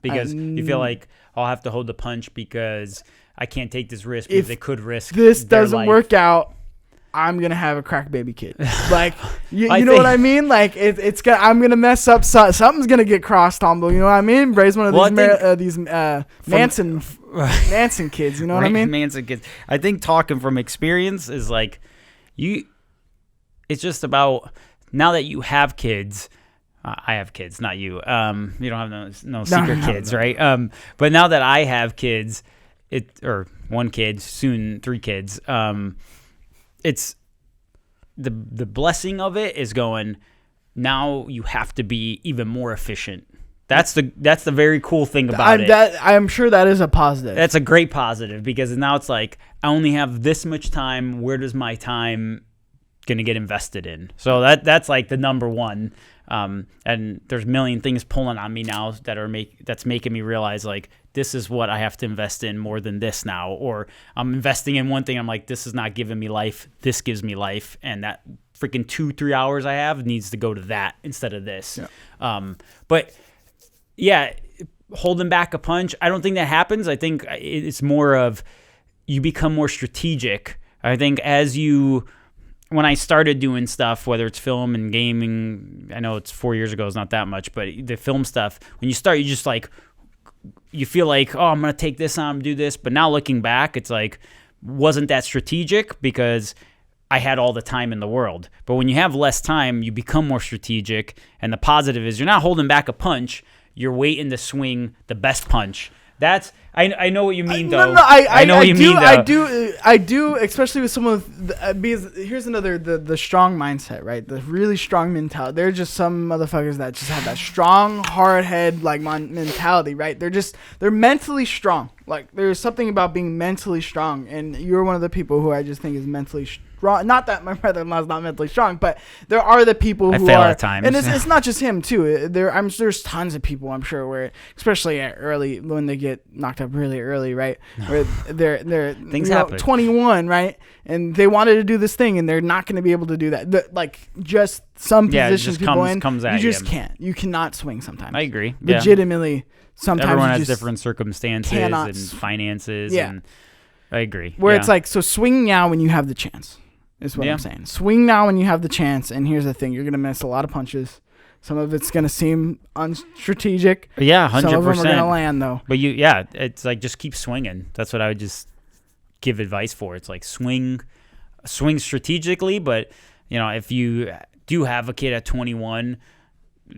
Because you feel like I'll have to hold the punch because I can't take this risk because it could risk this their doesn't life. work out. I'm gonna have a crack baby kid. Like you know what I mean? Like I'm gonna mess up. Something's gonna get crossed, Tombo. You know what I mean? Raise one of these Manson kids. You know what I mean? Manson kids. I think talking from experience is like it's just about now that you have kids. I have kids, not you. You don't have no secret kids, right? But now that I have kids, or one kid, soon 3 kids. It's the blessing of it is going. Now you have to be even more efficient. That's the very cool thing about it. I'm sure that is a positive. That's a great positive because now it's like I only have this much time. Where does my time gonna get invested in? So that's like the number one. And there's a million things pulling on me now that's making me realize like this is what I have to invest in more than this now, or I'm investing in one thing. I'm like, this is not giving me life. This gives me life. And that freaking 2-3 hours I have needs to go to that instead of this. Yeah. But yeah, holding back a punch, I don't think that happens. I think it's more of you become more strategic. I think when I started doing stuff, whether it's film and gaming, I know it's 4 years ago, it's not that much, but the film stuff, when you start, you just like, you feel like, oh, I'm going to take this on, do this. But now looking back, it's like, wasn't that strategic because I had all the time in the world. But when you have less time, you become more strategic. And the positive is you're not holding back a punch. You're waiting to swing the best punch. That's I know what you mean though. I know what you mean though. I do, especially with some of because here's another the strong mindset, right? The really strong mentality. They're just some motherfuckers that just have that strong hard head like mentality, right? They're mentally strong. Like there's something about being mentally strong, and you're one of the people who I just think is mentally strong. Not that my brother-in-law is not mentally strong, but there are the people who fail are, at times. And it's not just him too. There's tons of people I'm sure where, especially at early when they get knocked up really early, right? Where they're things happen. 21, right? And they wanted to do this thing, and they're not going to be able to do that. Like just some positions people you just can't. You cannot swing sometimes. I agree. Legitimately, sometimes everyone has different circumstances and finances. Yeah. And I agree. Where it's like, so swing now when you have the chance. Is what I'm saying. Swing now when you have the chance. And here's the thing: you're gonna miss a lot of punches. Some of it's gonna seem unstrategic. Yeah, 100%. Some of them are gonna land though. But it's like just keep swinging. That's what I would just give advice for. It's like swing strategically. But if you do have a kid at 21,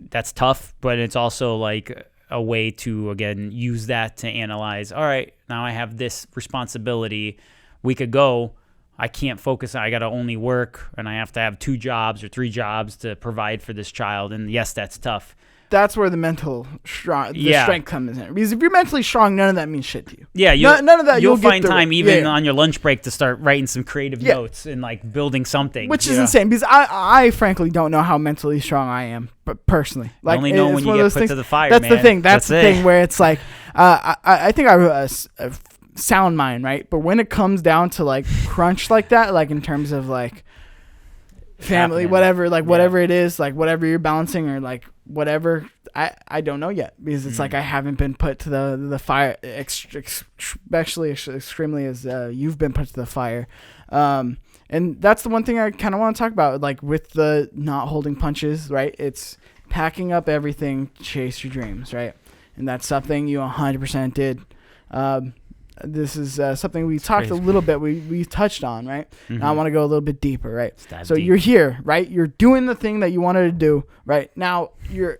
that's tough. But it's also like a way to again use that to analyze. All right, now I have this responsibility. We could go. I can't focus. I got to only work, and I have to have 2 jobs or 3 jobs to provide for this child. And yes, that's tough. That's where the strength comes in. Because if you're mentally strong, none of that means shit to you. Yeah, none of that. You'll find time even on your lunch break to start writing some creative notes and like building something, which is insane. Because I frankly don't know how mentally strong I am, but personally, like you only know when you get put to the fire. That's man. the thing. That's the thing where it's like, I think I have a sound mind, right? But when it comes down to like crunch like that, like in terms of like family, happening. whatever, like Yeah. whatever it is, like whatever you're balancing or like whatever. I don't know yet because it's like I haven't been put to the fire, especially extremely as you've been put to the fire. And that's the one thing I kind of want to talk about, like with the not holding punches, right? It's packing up everything, chase your dreams, right? And that's something you 100% did. This is something we talked a little bit, we touched on, right? Mm-hmm. Now I want to go a little bit deeper, right? So deep. you're here, right? You're doing the thing that you wanted to do, right? Now you're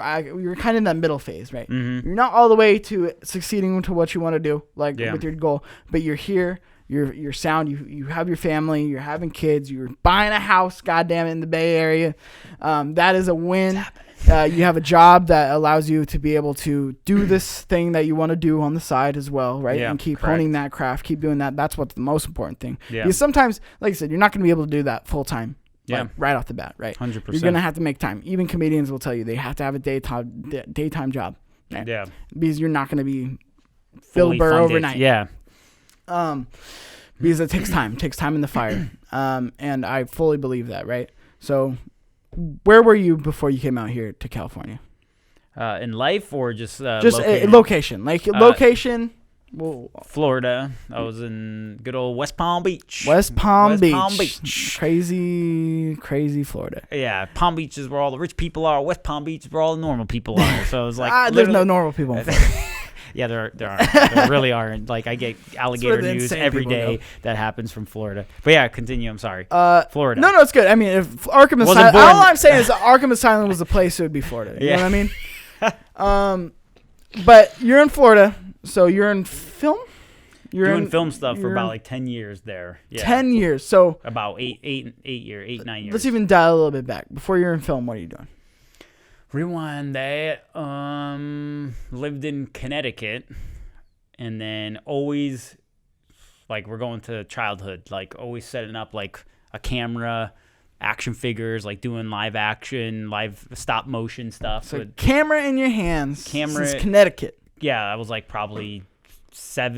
kind of in that middle phase, right? Mm-hmm. You're not all the way to succeeding to what you want to do, like Yeah. with your goal, but you're here. You're sound. You have your family. You're having kids. You're buying a house. Goddamn it, in the Bay Area, that is a win. You have a job that allows you to be able to do this thing that you want to do on the side as well, right? Yeah, and keep correct. honing that craft. Keep doing that. That's what's the most important thing. Yeah. Because sometimes, like I said, you're not going to be able to do that full time. Yeah. Like, right off the bat, right? 100%. You're gonna have to make time. Even comedians will tell you they have to have a daytime job. Right? Yeah. Because you're not going to be Bill Fully Burr funded. overnight. Yeah. Because it takes time in the fire. And I fully believe that, right? So where were you before you came out here to California? In life or just Location. Like location. Well, Florida. I was in good old West Palm Beach. West Palm Beach. Palm Beach. Crazy Florida. Yeah, Palm Beach is where all the rich people are. West Palm Beach is where all the normal people are. So it was like there's no normal people in Florida. Yeah, there aren't. There really aren't. Like I get alligator the news insane every people day go. that happens from Florida. But yeah, continue. I'm sorry. Florida. No, it's good. I mean, if Arkham Wasn't Asylum, born- all I'm saying is Arkham Asylum was the place, it would be Florida. You Yeah. know what I mean? But you're in Florida, so you're in film. You're Doing in film stuff for you're about in like 10 years there. Yeah. 10 years. So About 9 years. let's even dial a little bit back. Before you're in film, what are you doing? Rewind that. Lived in Connecticut, and then always, like, we're going to childhood, like always setting up like a camera, action figures, like doing live action, live stop motion stuff. So But, camera in your hands. Camera- Since Connecticut. yeah, I was like probably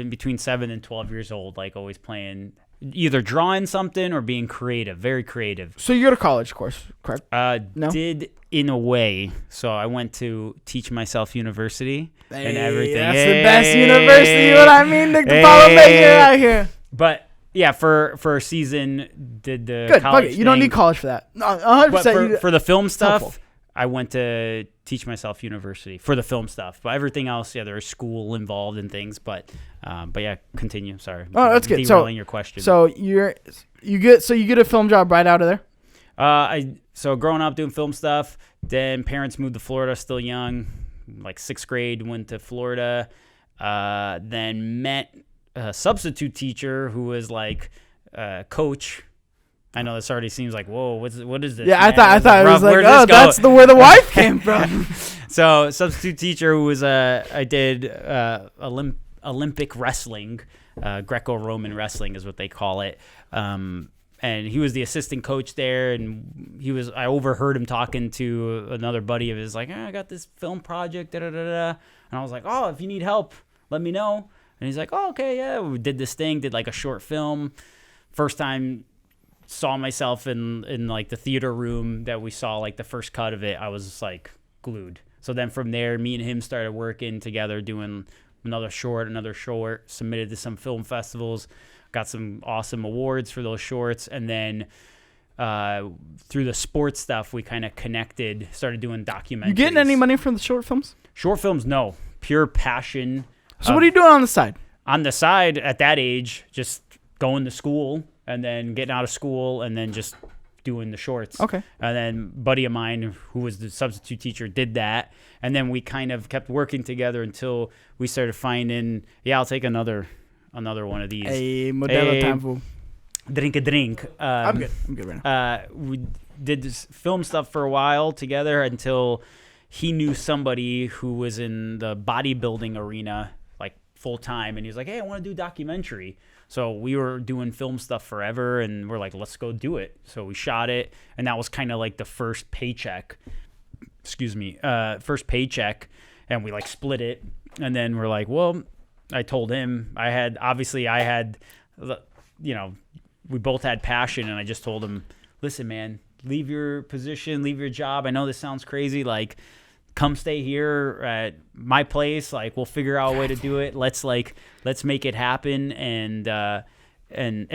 between 7 and 12 years old, like always playing, either drawing something or being creative, very creative. So you go to college, of course, correct? No? Did in a way. So I went to Teach Myself University and everything. That's the best university. What I mean, Nick Depalo making it out here. But yeah, for a season, did the Good. college Fuck it. You don't thing. need college for that. No, 100%. But for the film stuff, helpful. I went to Teach Myself University for the film stuff. But everything else, yeah, there's school involved in things. But yeah, continue. Sorry. Oh, that's good. Derailing your question. So you get a film job right out of there. So growing up doing film stuff, then parents moved to Florida, still young, like 6th grade, went to Florida, then met a substitute teacher who was like coach. I know this already seems like, whoa, what is this? Yeah, man? I thought it was like, Where'd oh, this go? that's where the wife came from. So substitute teacher who was I did Olympic wrestling, Greco-Roman wrestling is what they call it. And he was the assistant coach there, and I overheard him talking to another buddy of his, like, I got this film project, da da da da. And I was like, oh, if you need help, let me know. And he's like, oh, okay, yeah. We did this thing, did like a short film. First time saw myself in like the theater room that we saw like the first cut of it. I was just like glued. So then from there, me and him started working together, doing another short, submitted to some film festivals. Got some awesome awards for those shorts, and then through the sports stuff, we kind of connected. Started doing documentaries. You getting any money from the short films? Short films, no. Pure passion. So what are you doing on the side? On the side, at that age, just going to school, and then getting out of school, and then just doing the shorts. Okay. And then buddy of mine, who was the substitute teacher, did that, and then we kind of kept working together until we started finding. Yeah, I'll take another one of these. Hey, Modelo time fool. Drink a drink. I'm good right now. We did this film stuff for a while together until he knew somebody who was in the bodybuilding arena like full time, and he was like, hey, I want to do a documentary. So we were doing film stuff forever, and we're like, let's go do it. So we shot it, and that was kind of like the first paycheck. First paycheck, and we like split it, and then we're like, well, I told him we both had passion, and I just told him, listen, man, leave your position, leave your job. I know this sounds crazy. Like, come stay here at my place. Like, we'll figure out a way to do it. Let's make it happen. And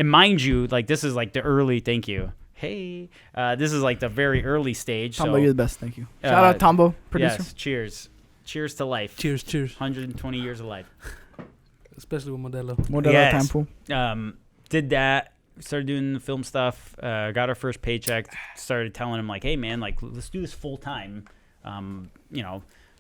mind you, like, this is like the early. Thank you. Hey, this is like the very early stage. Tombo, so, you're the best. Thank you. Shout out Tombo, producer. Yes, cheers to life. Cheers. 120 years of life. Especially with Modelo. Modelo Yes. Tempo. Did that. Started doing the film stuff. Got our first paycheck. Started telling him like, hey man, like let's do this full time.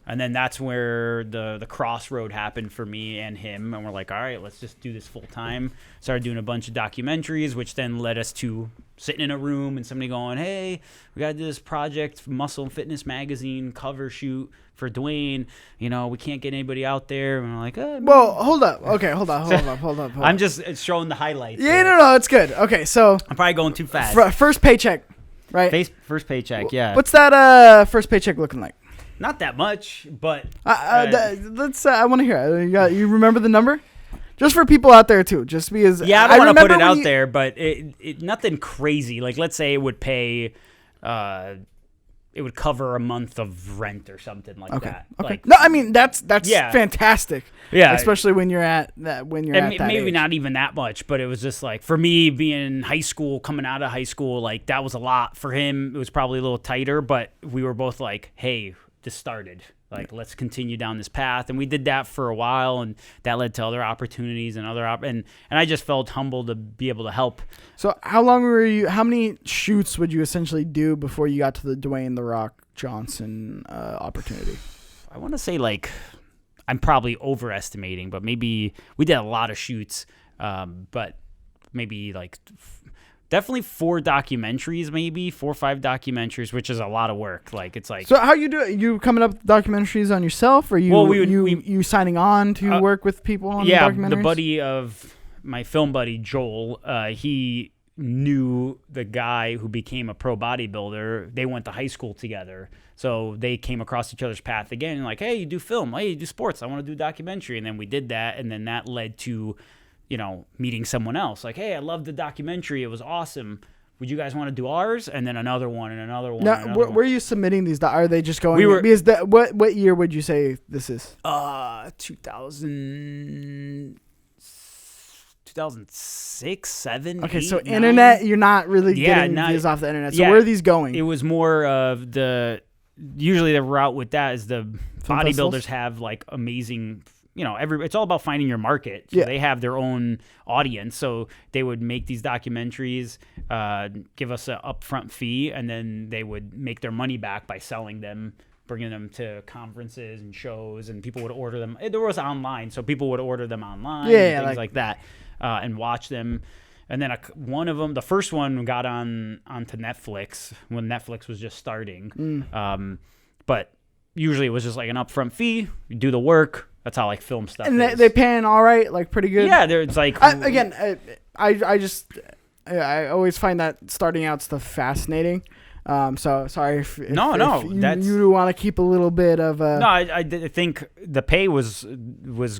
And then that's where the crossroad happened for me and him. And we're like, all right, let's just do this full time. Started doing a bunch of documentaries, which then led us to sitting in a room and somebody going, hey, we got to do this project, Muscle and Fitness Magazine cover shoot for Dwayne. We can't get anybody out there. And we're like, well, hold up. Okay, hold up. I'm just showing the highlights. Yeah, no, it's good. Okay, so I'm probably going too fast. First paycheck, right? First paycheck, yeah. What's that first paycheck looking like? Not that much, but let's. I want to hear it. You remember the number? Just for people out there too. Just because. Yeah, I don't want to put it out there, but it nothing crazy. Like, let's say it would pay, it would cover a month of rent or something like that. Okay. Like, No, I mean that's fantastic. Yeah, especially when you're at that maybe age. not even that much, but it was just like for me being in high school, coming out of high school, like that was a lot. For him, it was probably a little tighter, but we were both like, hey. Just started like let's continue down this path, and we did that for a while, and that led to other opportunities and and I just felt humbled to be able to help. So how many shoots would you essentially do before you got to the Dwayne "The Rock" Johnson opportunity? I want to say like I'm probably overestimating, but maybe we did a lot of shoots, but maybe like definitely 4 documentaries, maybe 4 or 5 documentaries, which is a lot of work. Like it's like. So how you do it? You coming up with documentaries on yourself, or you? Well, you signing on to work with people on documentaries? The buddy of my film buddy Joel, he knew the guy who became a pro bodybuilder. They went to high school together, so they came across each other's path again. And like, hey, you do film? Hey, you do sports? I want to do documentary. And then we did that, and then that led to. Meeting someone else. Like, hey, I loved the documentary. It was awesome. Would you guys want to do ours? And then another one and another one. Now, where are you submitting these? Are they just going? Because what year would you say this is? 2006, 7, Okay, 8, so 9. internet, you're not really getting views off the internet. So where are these going? It was more of usually the route with that is the bodybuilders festivals? have like amazing it's all about finding your market. So they have their own audience. So they would make these documentaries, give us an upfront fee, and then they would make their money back by selling them, bringing them to conferences and shows, and people would order them. There was online, so people would order them online, and things like that, and watch them. And then one of them, the first one, got onto Netflix when Netflix was just starting. But usually it was just like an upfront fee. You do the work. That's how like film stuff and is. they paying all right, like pretty good. Yeah, it's like I always find that starting out stuff fascinating. So sorry if you want to keep a little bit of. No, I think the pay was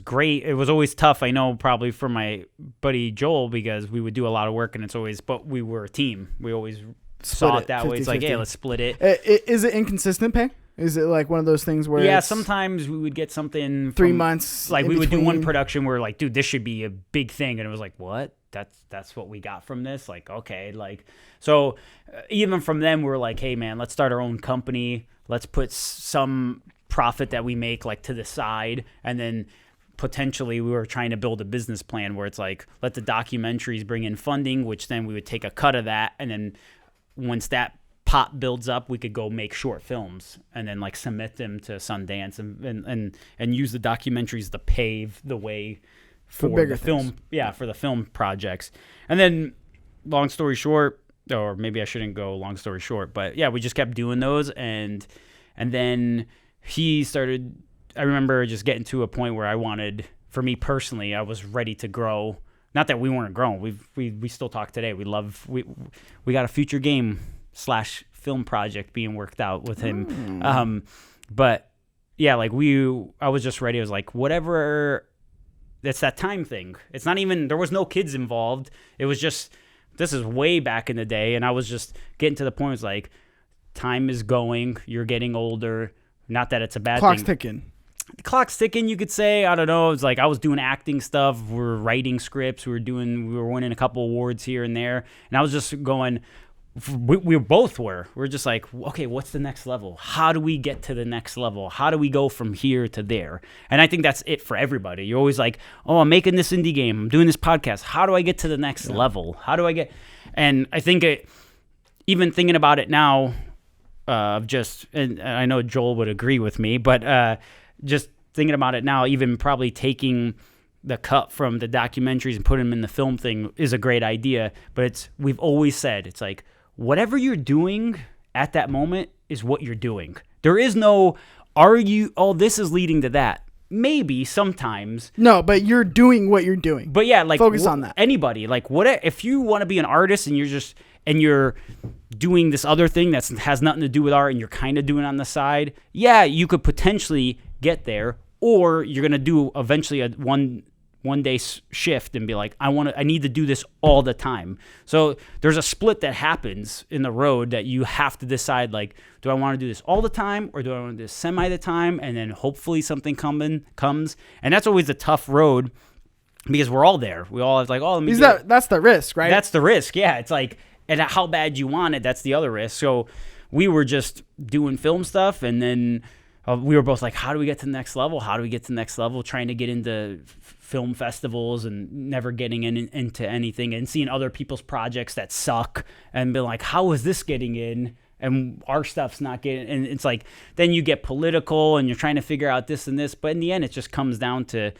great. It was always tough. I know probably for my buddy Joel because we would do a lot of work, and but we were a team. We always saw it that way. It's like, hey, let's split it. Is it inconsistent pay? Is it like one of those things where sometimes we would get something 3 months, like we would do one production where like, dude, this should be a big thing, and it was like, what? That's what we got from this? Like, okay, like so even from them we were like, hey man, let's start our own company. Let's put some profit that we make like to the side, and then potentially we were trying to build a business plan where it's like, let the documentaries bring in funding, which then we would take a cut of that, and then once that pot builds up, we could go make short films and then like submit them to Sundance and use the documentaries to pave the way for the film. Yeah, for the film projects. And then long story short, or maybe I shouldn't go long story short, but yeah, we just kept doing those, and then he started. I remember just getting to a point where for me personally, I was ready to grow. Not that we weren't growing. We still talk today. We got a future game / film project being worked out with him. But yeah, like I was just ready. I was like, whatever. It's that time thing. It's not even, there was no kids involved. It was just this is way back in the day, and I was just getting to the point. It's like time is going. You're getting older. Not that it's a bad Clock's thing. ticking. The clock's ticking, you could say. I don't know. It's like I was doing acting stuff. We were writing scripts. We were winning a couple awards here and there. And I was just going, we both were. We're just like, okay, what's the next level? How do we get to the next level? How do we go from here to there? And I think that's it for everybody. You're always like, oh, I'm making this indie game. I'm doing this podcast. How do I get to the next level? How do I get? And I think even thinking about it now, and I know Joel would agree with me, but just thinking about it now, even probably taking the cut from the documentaries and putting them in the film thing is a great idea. But we've always said, it's like, whatever you're doing at that moment is what you're doing. There is no, this is leading to that. Maybe sometimes. No, but you're doing what you're doing. But yeah, like focus on that. Anybody, like if you want to be an artist and you're doing this other thing that has nothing to do with art and you're kind of doing it on the side, yeah, you could potentially get there, or you're going to do eventually a one day shift and be like, I need to do this all the time. So there's a split that happens in the road that you have to decide, like, do I want to do this all the time, or do I want to do this semi the time, and then hopefully something comes. And that's always a tough road because we're all there. We all have like, oh, that's the risk, right? That's the risk. Yeah. It's like, and how bad you want it, that's the other risk. So we were just doing film stuff, and then we were both like, how do we get to the next level? How do we get to the next level? Trying to get into film festivals and never getting into anything, and seeing other people's projects that suck and being like, how is this getting in? And our stuff's not getting, and it's like, then you get political and you're trying to figure out this and this. But in the end, it just comes down to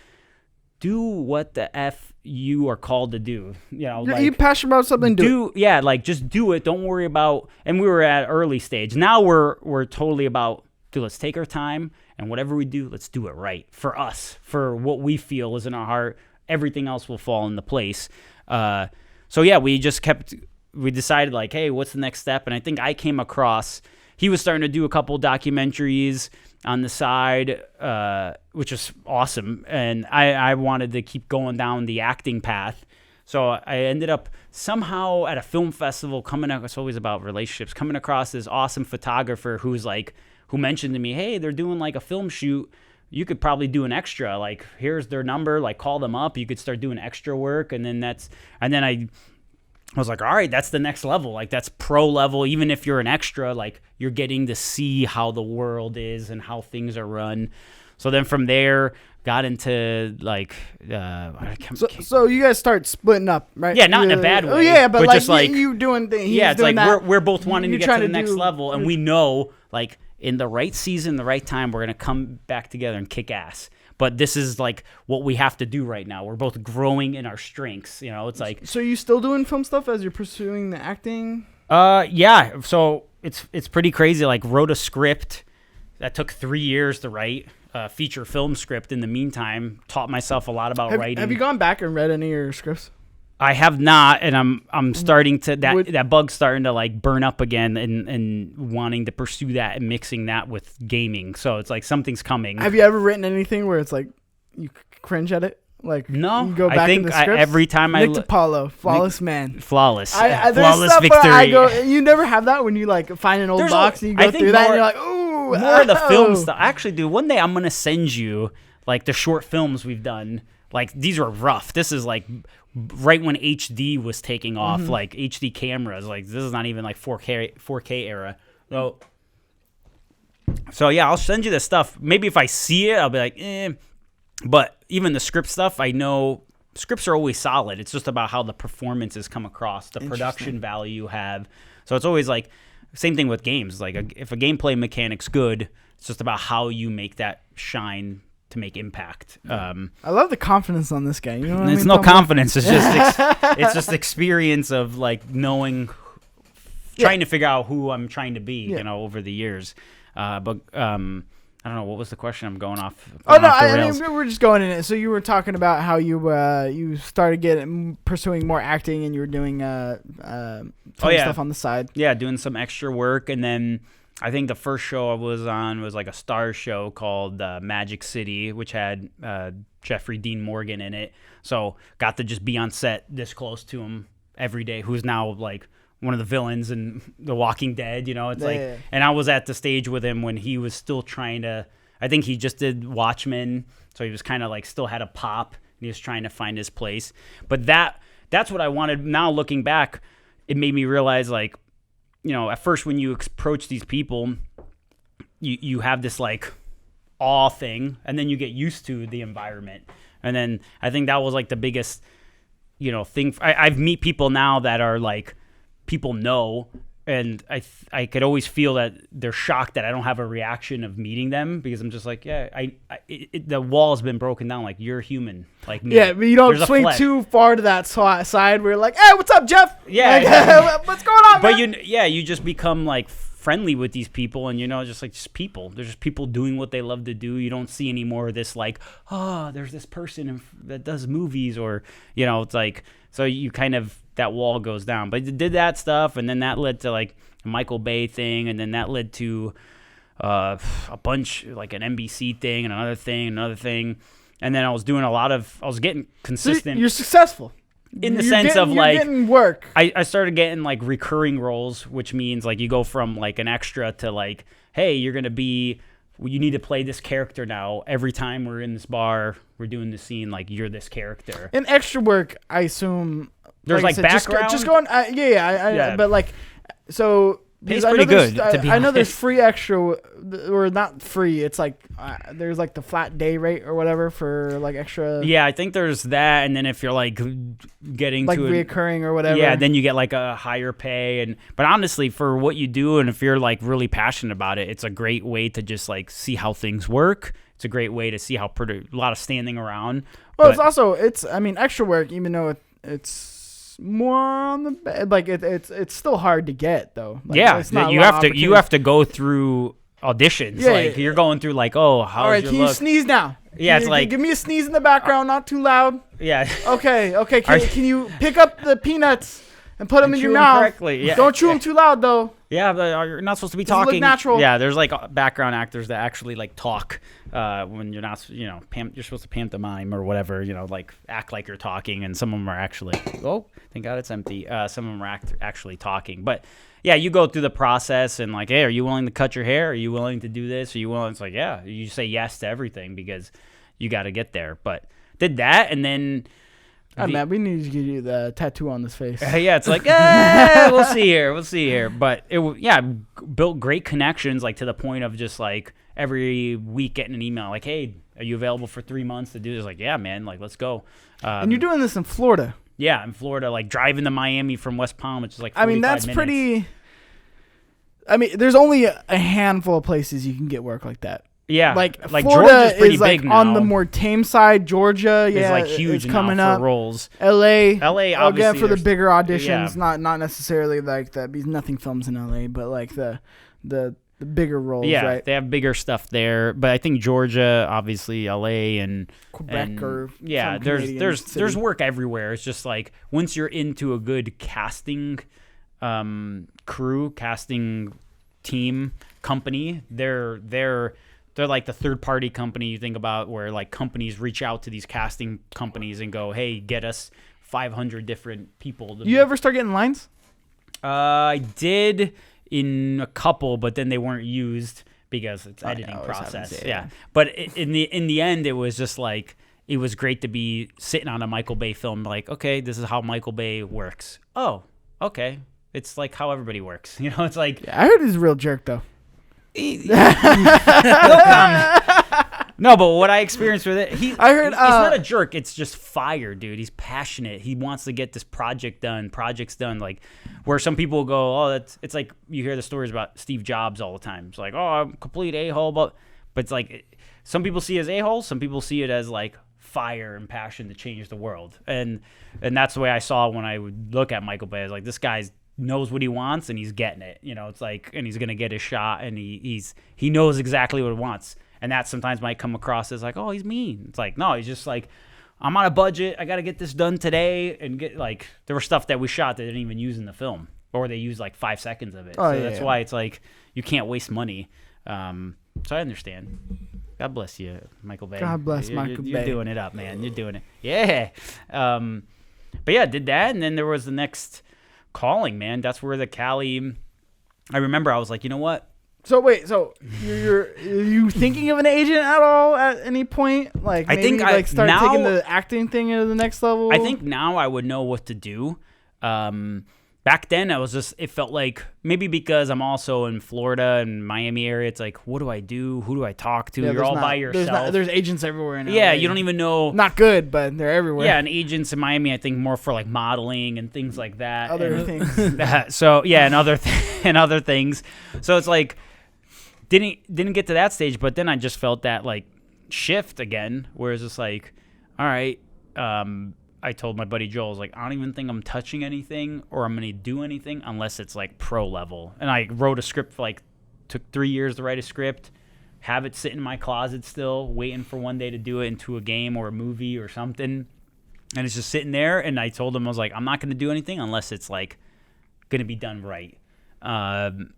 do what the F you are called to do. You know, like, you passionate about something, do it. Yeah, like just do it. Don't worry about, and we were at early stage. Now we're totally about, dude, let's take our time, and whatever we do, let's do it right for us, for what we feel is in our heart. Everything else will fall into place. So yeah, we decided like, hey, what's the next step? And I think I came across, he was starting to do a couple documentaries on the side, which is awesome. And I wanted to keep going down the acting path. So I ended up somehow at a film festival it's always about relationships, coming across this awesome photographer who mentioned to me, hey, they're doing like a film shoot. You could probably do an extra. Like, here's their number. Like, call them up. You could start doing extra work. And then I was like, all right, that's the next level. Like, that's pro level. Even if you're an extra, like, you're getting to see how the world is and how things are run. So then from there, got into like, so you guys start splitting up, right? Yeah, not in a bad way. Oh yeah, but like, just like you doing things. Yeah, it's like that. we're both wanting to get to the next level, and we know like in the right season, the right time, we're gonna come back together and kick ass. But this is like what we have to do right now. We're both growing in our strengths. You know, it's like. So you still doing film stuff as you're pursuing the acting? Yeah. So it's pretty crazy. Like, wrote a script that took 3 years to write. Feature film script in the meantime. Taught myself a lot about writing. Have you gone back and read any of your scripts? I have not, and I'm starting to that bug's starting to like burn up again, and wanting to pursue that and mixing that with gaming. So it's like something's coming. Have you ever written anything where it's like you cringe at it? Like, no, you go back I think in the scripts? every time Nick Depalo, flawless man. Flawless. Flawless victory. You never have that when you like find an old box and you go through that and you're like, ooh. More of the film stuff. Actually, dude, one day I'm going to send you like the short films we've done. Like, these are rough. This is like right when HD was taking off, like HD cameras. Like, this is not even like 4K era. So yeah, I'll send you the stuff. Maybe if I see it, I'll be like, eh. But even the script stuff, I know scripts are always solid. It's just about how the performances come across, the production value you have. So it's always like, same thing with games. Like, if a gameplay mechanic's good, it's just about how you make that shine to make impact. I love the confidence on this guy. You know what I mean? It's no confidence. It's just it's just experience of like knowing, trying to figure out who I'm trying to be. You know, over the years. But I don't know, what was the question? I'm going off. I mean, we're just going in it. So you were talking about how you started pursuing more acting, and you were doing stuff on the side. Yeah, doing some extra work, and then I think the first show I was on was like a star show called Magic City, which had Jeffrey Dean Morgan in it. So got to just be on set this close to him every day, who's now like one of the villains in The Walking Dead. You know, it's like, Yeah. and I was at the stage with him when he was still trying to. I think he just did Watchmen, so he was kind of like still had a pop, and he was trying to find his place. But that's what I wanted. Now looking back, it made me realize, like, you know, at first when you approach these people, you have this like awe thing, and then you get used to the environment, and then I think that was like the biggest, you know, thing. I've meet people now that are like people know. And I could always feel that they're shocked that I don't have a reaction of meeting them, because I'm just like, yeah, the wall has been broken down. Like, you're human, like me. Yeah, but you don't There's a swing flesh. too far to that side where you're like, hey, what's up, Jeff? Yeah, Like, exactly. what's going on, But man? you just become like friendly with these people, and you know, just people. They're just people doing what they love to do. You don't see any more of this like, oh, there's this person that does movies, or, you know, it's like, so you kind of, that wall goes down. But it did that stuff, and then that led to like a Michael Bay thing, and then that led to a bunch, like an NBC thing, and another thing, and then I was getting consistent. You're successful. In the You're sense getting- of you're like, getting work. I started getting like recurring roles, which means like you go from like an extra to like, hey, you need to play this character now. Every time we're in this bar, we're doing the scene, like you're this character. In extra work, I assume There's like I said, background. Just going, yeah. But like, so Pays because I know pretty there's- good, to be I know there's honest. free extra, or not free. It's like there's like the flat day rate or whatever for like extra. Yeah, I think there's that, and then if you're like getting Like to reoccurring or whatever. yeah, then you get like a higher pay. But honestly, for what you do, and if you're like really passionate about it, it's a great way to just like see how things work. It's a great way to see how a lot of standing around. Well, But- I mean, extra work, even though it's more on the bed, like it's still hard to get though. Like, yeah, it's not a you lot of have to go through auditions. Yeah, like yeah. you're going through like, oh, how's All right, your can you look? sneeze now? Yeah, it's like- give me a sneeze in the background, not too loud. Yeah. Okay. Are Can you pick up the peanuts and put them And in chew your 'em mouth? correctly, yeah. Don't chew them too loud though. Yeah, but you're not supposed to be Does it look talking. natural? Yeah, there's like background actors that actually like talk when you're not, you know, you're supposed to pantomime or whatever, you know, like act like you're talking, and some of them are actually, oh, thank God it's empty. Some of them are actually talking. But yeah, you go through the process and like, hey, are you willing to cut your hair? Are you willing to do this? Are you willing? It's like, yeah, you say yes to everything because you got to get there. But did that, and then. Oh, man, we need to get you the tattoo on this face. Yeah, it's like, we'll see here. But built great connections, like to the point of just like every week getting an email like, hey, are you available for 3 months to do this? Like, yeah, man, like let's go. And you're doing this in Florida. Yeah, in Florida, like driving to Miami from West Palm, which is like 45 I mean, that's minutes. pretty. I mean, there's only a handful of places you can get work like that. Yeah, Like Florida Florida pretty is like big now. on the more tame side. Georgia, It's yeah, like huge it's coming now up. for roles. LA, LA, again obviously, for the there's- bigger auditions, yeah. not necessarily like that because nothing films in LA, but like the bigger roles, Yeah, right? they have bigger stuff there, but I think Georgia, obviously, LA, and Quebec and, or yeah, some there's Canadian there's city. there's work everywhere. It's just like once you're into a good casting casting team, company, they're like the third party company you think about, where like companies reach out to these casting companies and go, hey, get us 500 different people. You ever start getting lines? I did in a couple, but then they weren't used because it's editing always process. happens, Yeah. But in the end, it was just like, it was great to be sitting on a Michael Bay film. Like, okay, this is how Michael Bay works. Oh, okay. It's like how everybody works. You know, it's like, Yeah, I heard he's a real jerk though. no, but what I experienced with it, I heard, he's not a jerk. It's just fire, dude. He's passionate. He wants to get this projects done. Like, where some people go, oh, it's like you hear the stories about Steve Jobs all the time. It's like, oh, I'm a complete a-hole, but it's like some people see it as a-hole, some people see it as like fire and passion to change the world, and that's the way I saw it when I would look at Michael Bay. I was like, this guy knows what he wants and he's getting it. You know, it's like, and he's gonna get his shot, and he knows exactly what he wants. And that sometimes might come across as like, oh, he's mean. It's like, no, he's just like, I'm on a budget. I got to get this done today. And get like, there was stuff that we shot that didn't even use in the film, or they used like 5 seconds of it. Oh, So yeah, that's yeah. why it's like, you can't waste money. So I understand. God bless you, Michael Bay. God bless Michael You're Bay. doing it up, man. You're doing it. Yeah. But yeah, did that, and then there was the next calling, man. That's where the Cali. I remember I was like, you know what? So wait, so are you thinking of an agent at all at any point? Like I maybe think like start now, taking the acting thing to the next level. I think now I would know what to do. Back then, it felt like maybe because I'm also in Florida and Miami area, it's like, what do I do? Who do I talk to? You're all by yourself. There's agents everywhere in LA. Yeah, you don't even know. Not good, but they're everywhere. Yeah, and agents in Miami, I think more for like modeling and things like that. Other things. So yeah, and other things. So it's like didn't get to that stage, but then I just felt that like shift again, where it's just like, all right. I told my buddy Joel, I was like, I don't even think I'm touching anything or I'm going to do anything unless it's like pro level. And I wrote a script took 3 years to write a script, have it sit in my closet still, waiting for one day to do it into a game or a movie or something. And it's just sitting there. And I told him, I was like, I'm not going to do anything unless it's like going to be done right. And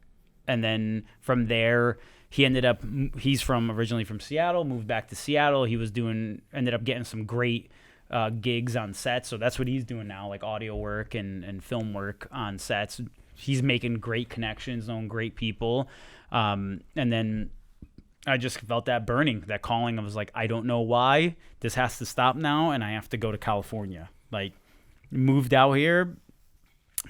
then from there, he's originally from Seattle, moved back to Seattle. He ended up getting some great gigs on sets, so that's what he's doing now, like audio work and film work on sets. He's making great connections, knowing great people, and then I just felt that burning, that calling. I was like, I don't know why this has to stop now, and I have to go to California. Like, moved out here.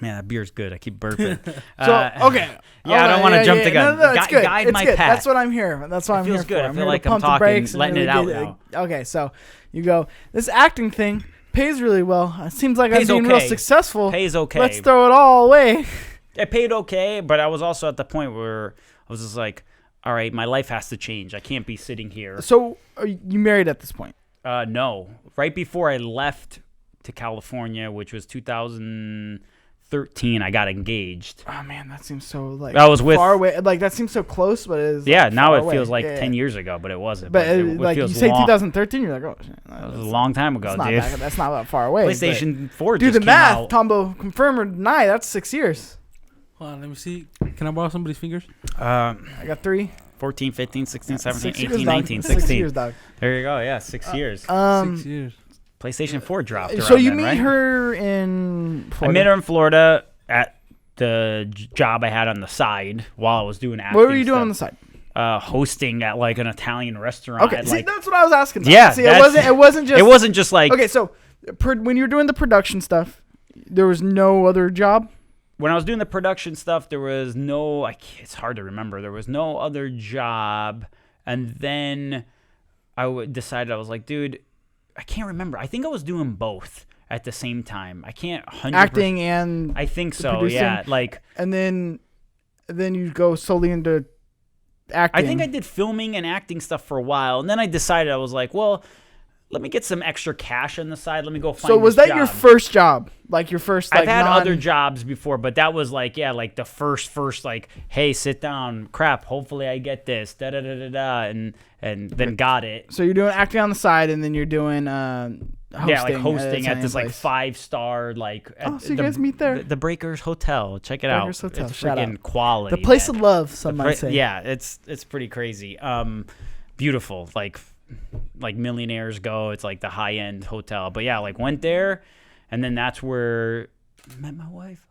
Man, that beer's good. I keep burping. Okay. Yeah, I don't want to jump the gun. No, it's good. Guide it's my good. path. That's what I'm here. That's what I'm here for. Feels good. I feel here like to I'm pump the talking, brakes and letting really it out get now. Okay, so you go, this acting thing pays really well. It seems like I'm being real successful. Pays okay. Let's throw it all away. It paid okay, but I was also at the point where I was just like, all right, my life has to change. I can't be sitting here. So are you married at this point? No. Right before I left to California, which was 2013, I got engaged. Oh man, that seems so like I was far away. Like that seems so close, but it is. Yeah, like, now far it feels away. like 10 years ago, but it wasn't. But it like feels you say, long. 2013, you're like, oh, shit, That was a long time ago, dude. That's not that far away. PlayStation 4 do just the came math, out. Tombo. Confirm or deny? That's 6 years. Hold on, let me see. Can I borrow somebody's fingers? I got 3. 14, 15, 16, 17, 6 years, 18, dog. 19, 6 16. years, dog. There you go. Yeah, 6 years. 6 years. PlayStation 4 dropped. So you then, meet right? her in Florida. I met her in Florida at the job I had on the side while I was doing acting. What were you doing on the side? Hosting at like an Italian restaurant. Okay, at, see, like, that's what I was asking. About. Yeah, see, it wasn't just. It wasn't just like. Okay, so when you were doing the production stuff, there was no other job. When I was doing the production stuff, there was no. It's hard to remember. There was no other job, and then I decided I was like, dude, I can't remember. I think I was doing both at the same time. I can't 100%. Acting and. I think so. producing. Yeah, like. And then you go solely into acting. I think I did filming and acting stuff for a while, and then I decided I was like, well, let me get some extra cash on the side. Let me go find. So was this that your job. first job? Like your first? Like, I've had other jobs before, but that was like, yeah, like the first, like, hey, sit down, crap. Hopefully, I get this, da da da da da, and then got it. So you're doing acting on the side, and then you're doing hosting. Yeah, like hosting at this like 5-star like. Oh, so you guys meet there? The Breakers Hotel. Check it Breakers out. Hotel. It's Shout freaking out. quality. The place man. of love, some might say. Yeah, it's pretty crazy. Beautiful, like millionaires go. It's like the high end hotel. But yeah, like went there, and then that's where I met my wife.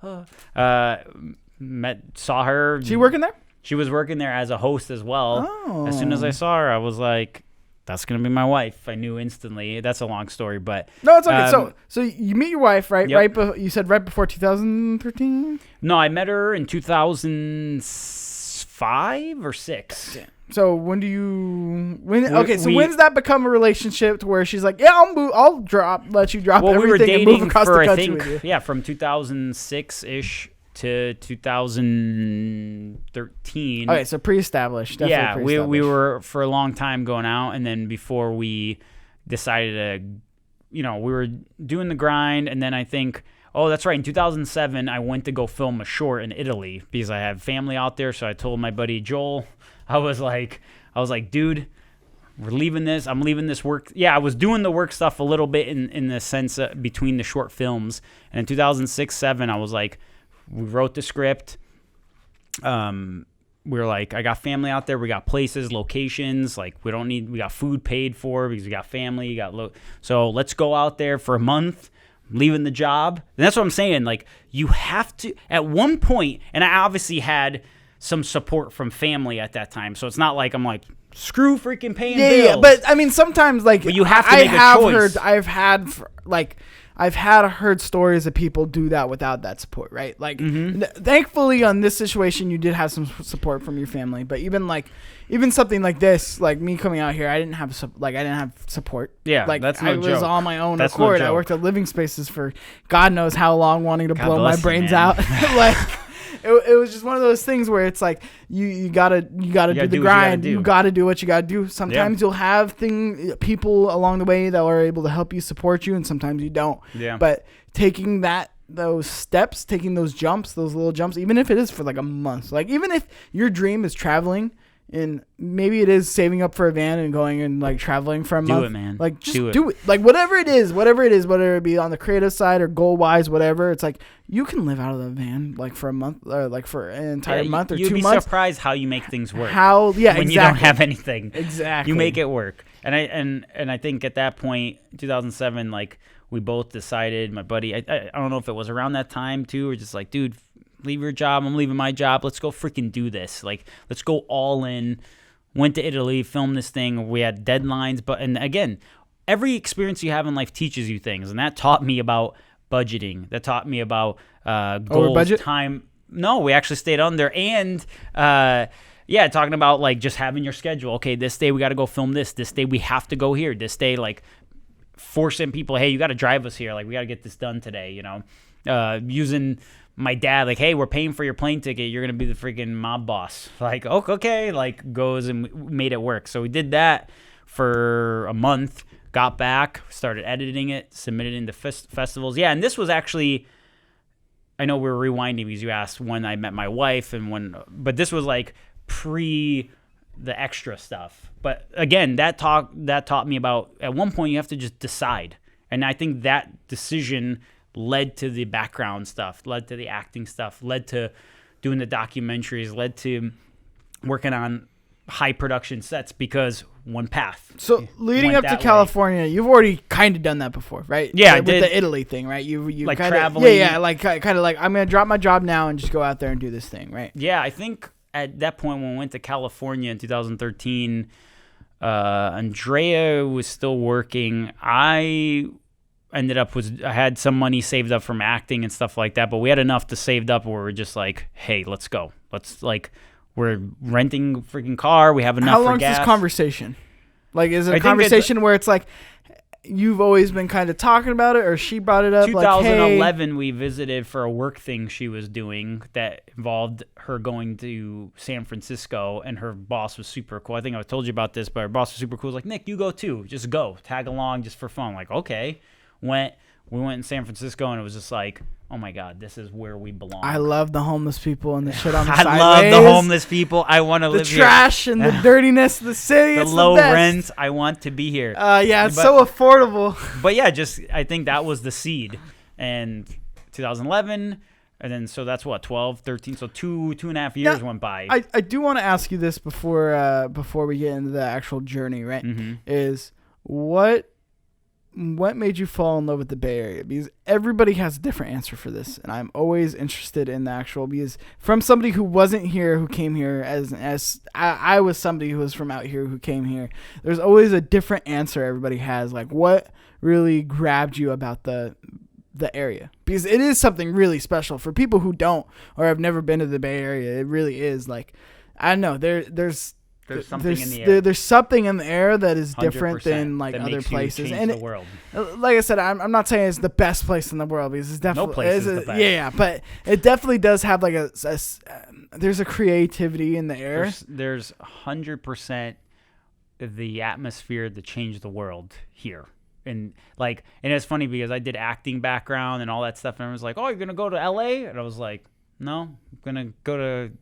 Saw her. She working there? She was working there as a host as well. Oh. As soon as I saw her, I was like, that's gonna be my wife. I knew instantly. That's a long story, but no, it's okay. So you meet your wife, right? Yep. You said right before 2013. No, I met her in 2005 or 6. So when do you when? We- Okay, so we- when does that become a relationship to where she's like, yeah, I'll let you drop Well, we were everything and move dating across for the I country think with you. from 2006-ish to 2013. Okay, so pre-established. Definitely Yeah, we pre-established. were for a long time going out, and then before we decided to, we were doing the grind, and then I think, oh, that's right, in 2007, I went to go film a short in Italy because I have family out there, so I told my buddy Joel, I was like, dude, we're leaving this. I'm leaving this work. Yeah, I was doing the work stuff a little bit in the sense between the short films, and in 2006-07, I was like, we wrote the script. We were like, I got family out there. We got places, locations. Like, we got food paid for because we got family. So let's go out there for a month. leaving the job. And that's what I'm saying. Like, you have to, at one point, and I obviously had some support from family at that time. So it's not like I'm like, screw freaking paying bills. Yeah, but I mean, sometimes like but you have to make a choice. I've heard stories of people do that without that support, right? Like, thankfully on this situation, you did have some support from your family. But even something like this, like me coming out here, I didn't have support. Yeah, like that's no I was joke. on my own That's accord. no I joke. worked at Living Spaces for God knows how long, wanting to blow my bless you, brains man. out. Like. It was just one of those things where it's like you gotta do the grind. You gotta do what you gotta do. Sometimes you'll have people along the way that are able to help you, support you, and sometimes you don't. Yeah. But taking those steps, taking those jumps, those little jumps, even if it is for like a month, like even if your dream is traveling. And maybe it is saving up for a van and going and like traveling for a month. Do it, man. Like just do it. Like whatever it is, whether it be on the creative side or goal wise, whatever. It's like you can live out of the van like for a month or like for an entire month or 2 months. You'd be surprised how you make things work. When you don't have anything. Exactly. You make it work. And I think at that point, 2007, like we both decided, my buddy, I don't know if it was around that time too, or just like, dude, leave your job. I'm leaving my job. Let's go freaking do this. Like, let's go all in. Went to Italy, filmed this thing. We had deadlines. And again, every experience you have in life teaches you things. And that taught me about budgeting. That taught me about goals, budget? time. No, we actually stayed under. And, talking about like just having your schedule. Okay, this day we got to go film this. This day we have to go here. This day, like, forcing people, hey, you got to drive us here. Like, we got to get this done today, you know. Using my dad, like, hey, we're paying for your plane ticket. You're going to be the freaking mob boss. Like, okay. Like, goes and made it work. So we did that for a month, got back, started editing it, submitted into festivals. Yeah, and this was actually, I know we're rewinding because you asked when I met my wife but this was like pre the extra stuff. But again, that taught me about, at one point you have to just decide. And I think that decision led to the background stuff, led to the acting stuff, led to doing the documentaries, led to working on high production sets, because one path. So leading up to California, you've already kind of done that before, right? Yeah, like, I did. With the Italy thing, right? You like kinda, traveling. Yeah, like kind of like I'm gonna drop my job now and just go out there and do this thing, right? Yeah, I think at that point when we went to California in 2013, Andrea was still working. I had some money saved up from acting and stuff like that, but we had enough to saved up where we're just like, hey, let's go. We're renting a freaking car. We have enough for gas. How long is this conversation? Like, is it a conversation where it's like you've always been kind of talking about it, or she brought it up? 2011, like, hey, we visited for a work thing she was doing that involved her going to San Francisco, and her boss was super cool. I think I told you about this, but her boss was super cool. It was like, Nick, you go too. Just go. Tag along just for fun. I'm like, okay. We went in San Francisco, and it was just like, oh my God, this is where we belong. I love the homeless people and the shit on the I sideways. love the homeless people. I want to live here. The trash and the dirtiness of the city. The low rents. I want to be here. It's so affordable. But yeah, I think that was the seed. And 2011, and then so that's what, 12, 13. So two and a half years went by. I do want to ask you this before we get into the actual journey, right? Mm-hmm. Is what made you fall in love with the Bay Area? Because everybody has a different answer for this, and I'm always interested in the actual, because from somebody who wasn't here, who came here as I was somebody who was from out here who came here, there's always a different answer everybody has. Like, what really grabbed you about the area? Because it is something really special for people who don't or have never been to the Bay Area. It really is. Like, I don't know, there's something in the air. There's something in the air that is different than like other places. And the world. Like I said, I'm not saying it's the best place in the world, because it's definitely no place is the best. Yeah, but it definitely does have like there's a creativity in the air. There's 100% the atmosphere that changed the world here. And it's funny because I did acting background and all that stuff, and everyone was like, "Oh, you're gonna go to LA?" And I was like, no, I'm gonna go to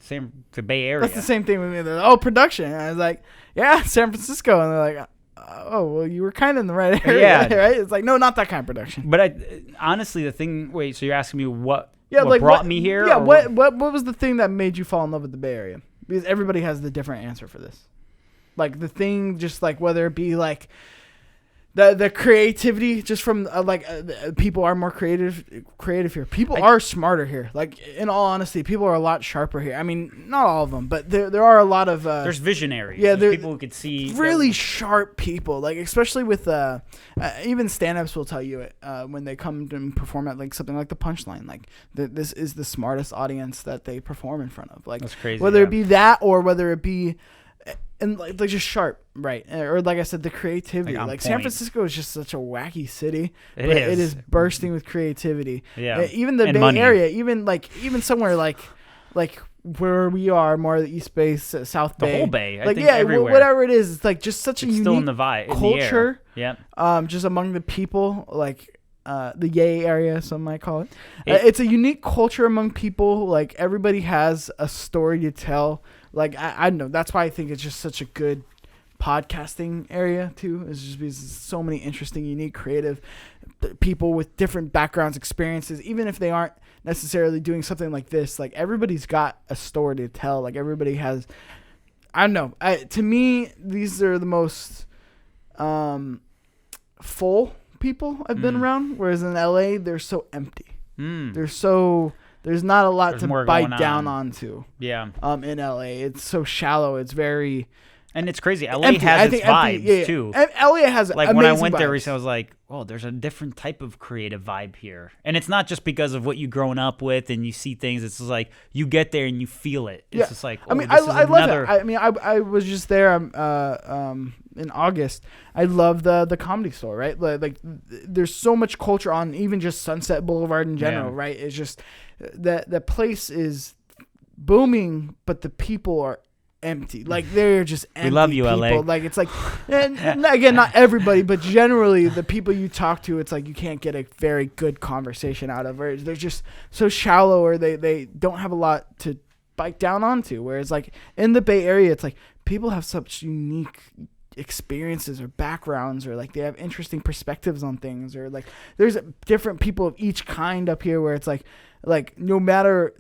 the Bay Area. That's the same thing with me. They're like, production. And I was like, yeah, San Francisco. And they're like, oh, well, you were kind of in the right area, yeah. Right? It's like, no, not that kind of production. But honestly, the thing. Wait, so you're asking me what brought me here? Yeah. What was the thing that made you fall in love with the Bay Area? Because everybody has the different answer for this. Like the thing, just like whether it be like the creativity just from people are more creative here. People are smarter here. Like, in all honesty, people are a lot sharper here. I mean, not all of them, but there are a lot of there's visionaries. Yeah, there's people who could see really sharp people. Like, especially with even stand-ups will tell you it when they come and perform at like something like the Punchline. Like, this is the smartest audience that they perform in front of. Like, that's crazy. Whether it be that or whether it be and like just sharp, right? Or like I said, the creativity. Like San Francisco is just such a wacky city. It is. It is bursting with creativity. Yeah. Even the and Bay money. Area, even somewhere like where we are, more the East Bay, South Bay, the whole Bay. I like think everywhere. whatever it is, it's like just such a unique still in the vibe, culture. In the air. Just among the people, like the Yay area, some might call it. It's a unique culture among people. Like, everybody has a story to tell. Like, I don't know. That's why I think it's just such a good podcasting area too. It's just because there's so many interesting, unique, creative people with different backgrounds, experiences. Even if they aren't necessarily doing something like this, like, everybody's got a story to tell. Like, everybody has. I don't know. To me, these are the most full people I've been around. Whereas in LA, they're so empty. There's not a lot to bite down onto. Yeah. In LA, it's so shallow. It's very. And it's crazy. LA empty. has its vibes too. LA has like when I went vibes. there recently, I was like, "Oh, there's a different type of creative vibe here." And it's not just because of what you've grown up with and you see things. It's just like you get there and you feel it. It's just like, oh, I love it. I mean, I was just there in August. I love the Comedy Store, right? Like there's so much culture on even just Sunset Boulevard in general, right? It's just the place is booming, but the people are empty. Like, they're just empty. We love you, people. LA. Like, it's like, and again, not everybody, but generally the people you talk to, it's like you can't get a very good conversation out of, or they're just so shallow, or they don't have a lot to bite down onto. Whereas like in the Bay Area, it's like people have such unique experiences or backgrounds, or like they have interesting perspectives on things, or like there's different people of each kind up here, where it's like no matter,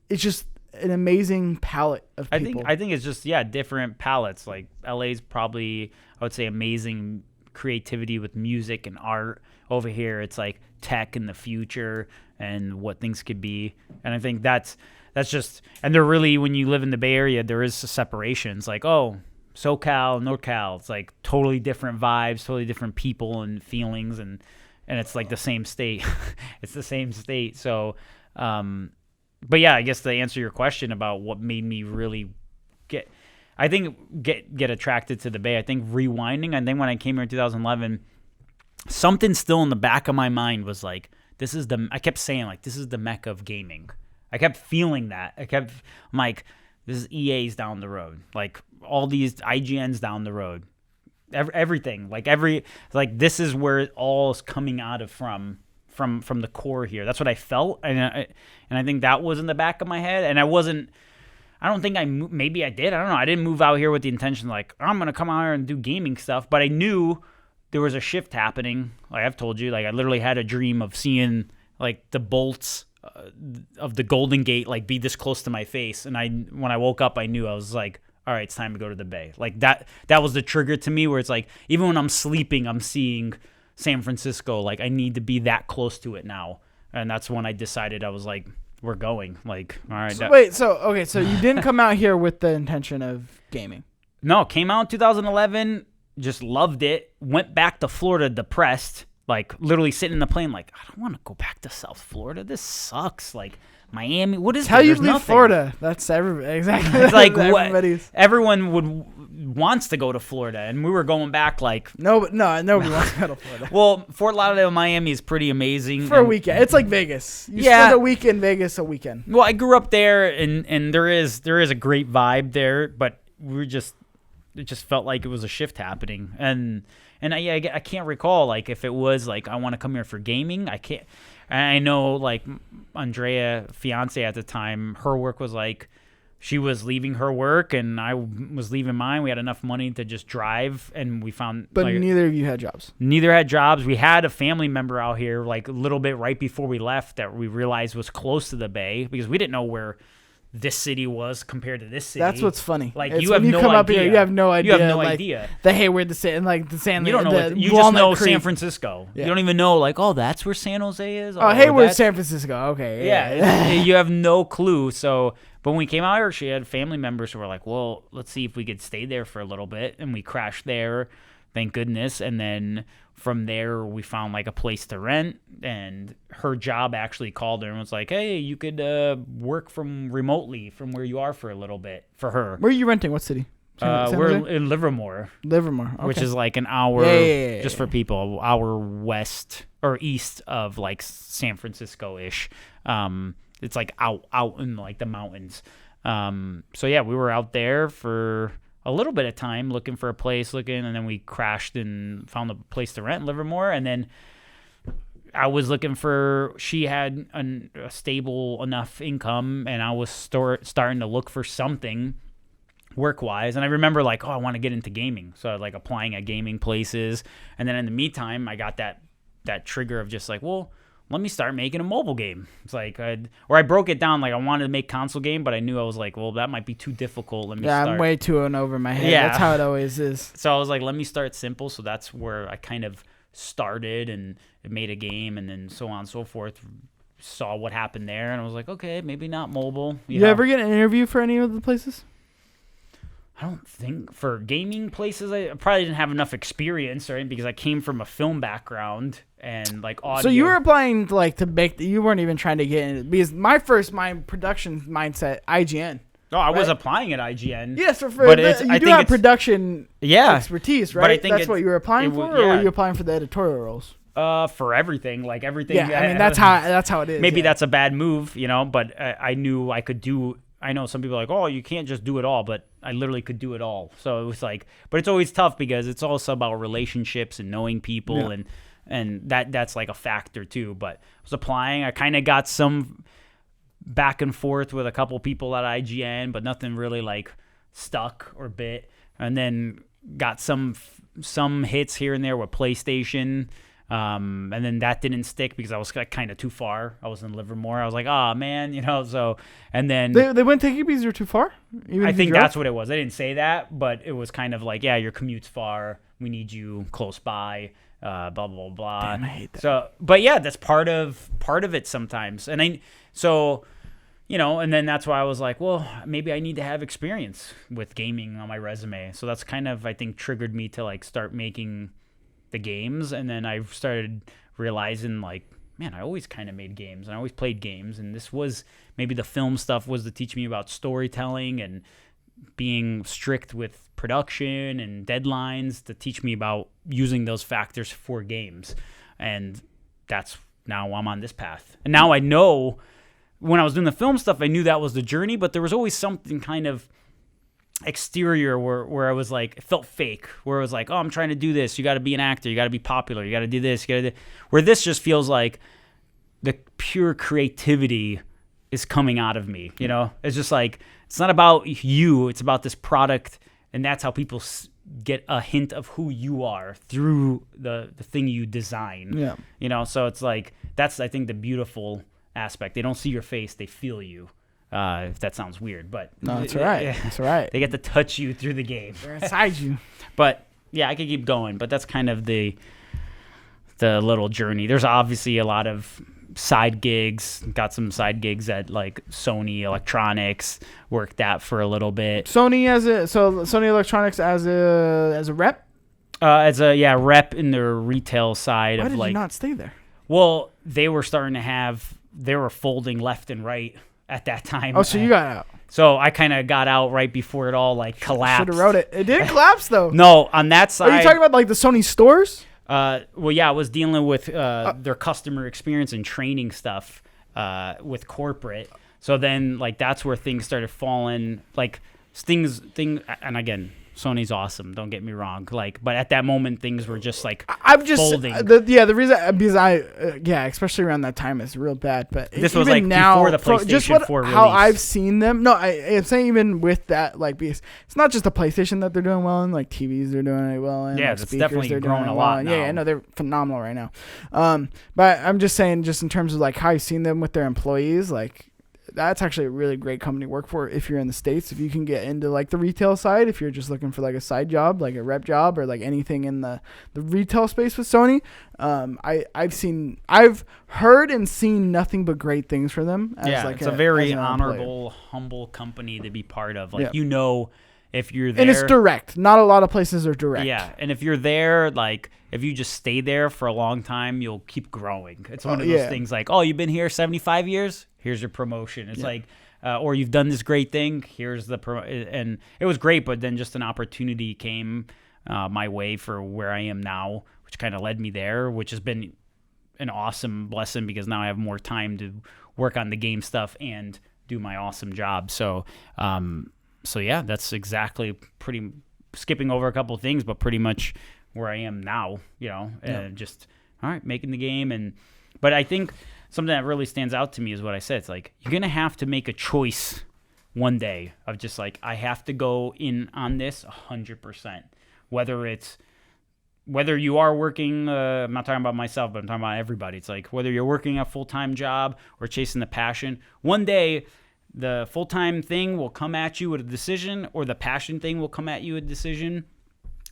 it's just an amazing palette of people. I think it's just different palettes. Like, LA's probably, I would say, amazing creativity with music and art. Over here, it's like tech and the future and what things could be. And I think that's just, and they're really, when you live in the Bay Area, there is a separation. It's like, oh, SoCal, NorCal, it's like totally different vibes, totally different people and feelings, and it's like the same state. It's the same state. So, but yeah, I guess to answer your question about what made me really get attracted to the Bay, I think rewinding. I think when I came here in 2011, something still in the back of my mind was like, I kept saying, like, this is the Mecca of gaming. I kept feeling that. I'm like, this is EA's down the road. Like, all these IGN's down the road. Everything. Like, this is where it all is coming out of from the core here. That's what I felt, and I think that was in the back of my head. And I don't think maybe I did. I don't know. I didn't move out here with the intention like, I'm gonna come out here and do gaming stuff. But I knew there was a shift happening. Like I've told you, like I literally had a dream of seeing like the bolts of the Golden Gate like be this close to my face. And when I woke up, I knew. I was like, all right, it's time to go to the Bay. Like that was the trigger to me, where it's like even when I'm sleeping, I'm seeing San Francisco. Like I need to be that close to it now. And that's when I decided, I was like, we're going. Like, all right. So you didn't come out here with the intention of gaming? No, came out in 2011, just loved it, went back to Florida depressed, like literally sitting in the plane like, I don't want to go back to South Florida. This sucks. Like Miami, what is how you There's leave nothing. Florida? That's everybody. Exactly. It's like everybody's. Everyone wants to go to Florida, and we were going back like nobody wants to go to Florida. Well, Fort Lauderdale, Miami is pretty amazing for a weekend. It's like Vegas. You spend a week in Vegas, a weekend. Well, I grew up there, and there is a great vibe there, but it just felt like it was a shift happening, and I can't recall like if it was like I want to come here for gaming. I can't. I know like Andrea, fiance at the time, her work was like she was leaving her work and I was leaving mine. We had enough money to just drive, and we found. But like, neither of you had jobs. Neither had jobs. We had a family member out here like a little bit right before we left that we realized was close to the Bay, because we didn't know where this city was compared to this city. That's what's funny. Like It's you when have no come idea. up here, you have no idea. You have no like, idea. The Hayward, the San. You don't know. The You just Walnut know Creek. San Francisco. Yeah. You don't even know like, oh, that's where San Jose is. Oh, Hayward, that's... San Francisco. Okay. Yeah, you have no clue. So, but when we came out here, she had family members who were like, well, let's see if we could stay there for a little bit, and we crashed there. Thank goodness. And then from there, we found like a place to rent, and her job actually called her and was like, hey, you could work from remotely from where you are for a little bit for her. Where are you renting? What city? San We're Jose? in Livermore. Livermore. Okay. Which is like an hour, just for people, an hour west or east of like San Francisco-ish. It's like out in like the mountains. So yeah, we were out there for a little bit of time looking for a place, and then we crashed and found a place to rent in Livermore. And then I was looking she had a stable enough income, and I was starting to look for something work-wise. And I remember like, oh, I want to get into gaming. So I was like applying at gaming places. And then in the meantime, I got that trigger of just like, well, let me start making a mobile game. It's like, I broke it down like I wanted to make console game, but I knew I was like, well, that might be too difficult. Let me start. I'm way too over my head. Yeah. That's how it always is. So I was like, let me start simple. So that's where I kind of started and made a game, and then so on and so forth. Saw what happened there, and I was like, okay, maybe not mobile. You ever get an interview for any of the places? I don't think for gaming places, I probably didn't have enough experience, right? Because I came from a film background and like audio. So you were applying like to make. You weren't even trying to get in because my production mindset IGN. Oh, I was applying at IGN. Yes, you I do think have production expertise, right? But I think that's what you were applying for, or were you applying for the editorial roles? For everything, like everything. Yeah, I mean that's how it is. Maybe that's a bad move, but I knew I could do. I know some people are like, oh, you can't just do it all, but I literally could do it all. So it was like, but it's always tough because it's also about relationships and knowing people, and that's like a factor too. But I was applying. I kind of got some back and forth with a couple people at IGN, but nothing really like stuck or bit. And then got some hits here and there with PlayStation. And then that didn't stick because I was kind of too far. I was in Livermore. I was like, oh man, so, and then they wouldn't take you because you're too far. I think that's what it was. They didn't say that, but it was kind of like, yeah, your commute's far. We need you close by, blah, blah, blah. Damn, I hate that. So, but yeah, that's part of it sometimes. And and then that's why I was like, well, maybe I need to have experience with gaming on my resume. So that's kind of, I think, triggered me to like start making the games. And then I started realizing like, man, I always kind of made games and I always played games. And this was maybe the film stuff was to teach me about storytelling and being strict with production and deadlines, to teach me about using those factors for games. And that's now I'm on this path. And now I know when I was doing the film stuff, I knew that was the journey, but there was always something kind of exterior where I was like, it felt fake, where it was like, oh, I'm trying to do this. You got to be an actor. You got to be popular. You got to do this. Where this just feels like the pure creativity is coming out of me. It's just like, it's not about you. It's about this product. And that's how people get a hint of who you are through the thing you design. Yeah. So it's like, that's, I think, the beautiful aspect. They don't see your face. They feel you. If that sounds weird, but no, that's right. That's right. They get to touch you through the game. They're inside you. But yeah, I could keep going, but that's kind of the little journey. There's obviously a lot of side gigs. Got some side gigs at like Sony Electronics. Worked that for a little bit. Sony Electronics as a rep. As a rep in their retail side. Why of did like, you not stay there? Well, they were starting to they were folding left and right at that time. Oh, so you got out. So I kind of got out right before it all like collapsed. Should have wrote it. It didn't collapse though. No, on that side. Are you talking about like the Sony stores? Well, yeah, I was dealing with their customer experience and training stuff with corporate. So then, like, that's where things started falling. Like, and again, Sony's awesome. Don't get me wrong. Like, but at that moment, things were just like folding. The reason because especially around that time, it's real bad. But this was like now, before the PlayStation 4 release. How I've seen them. No, I'm saying even with that, like, because it's not just the PlayStation that they're doing well in. Like TVs, they're doing it well in. Yeah, like, it's speakers, definitely they're growing doing a lot. Well. Now. Yeah, I know they're phenomenal right now. But I'm just saying, just in terms of like how I've seen them with their employees, like. that's actually a really great company to work for if you're in the States. If you can get into like the retail side, if you're just looking for like a side job, like a rep job or like anything in the retail space with Sony, I've heard and seen nothing but great things for them. It's a very honorable, humble company to be part of. Like, if you're there. And it's direct. Not a lot of places are direct. Yeah, and if you're there, like, if you just stay there for a long time, you'll keep growing. It's one of those things like, oh, you've been here 75 years? Here's your promotion. It's like, or you've done this great thing, here's the and it was great, but then just an opportunity came my way for where I am now, which kind of led me there, which has been an awesome blessing because now I have more time to work on the game stuff and do my awesome job. So, yeah, that's exactly pretty skipping over a couple of things, but pretty much where I am now, just all right, making the game. But I think something that really stands out to me is what I said. It's like, you're going to have to make a choice one day of just like, I have to go in on this 100%, whether you are working, I'm not talking about myself, but I'm talking about everybody. It's like, whether you're working a full-time job or chasing the passion, one day the full-time thing will come at you with a decision, or the passion thing will come at you with a decision,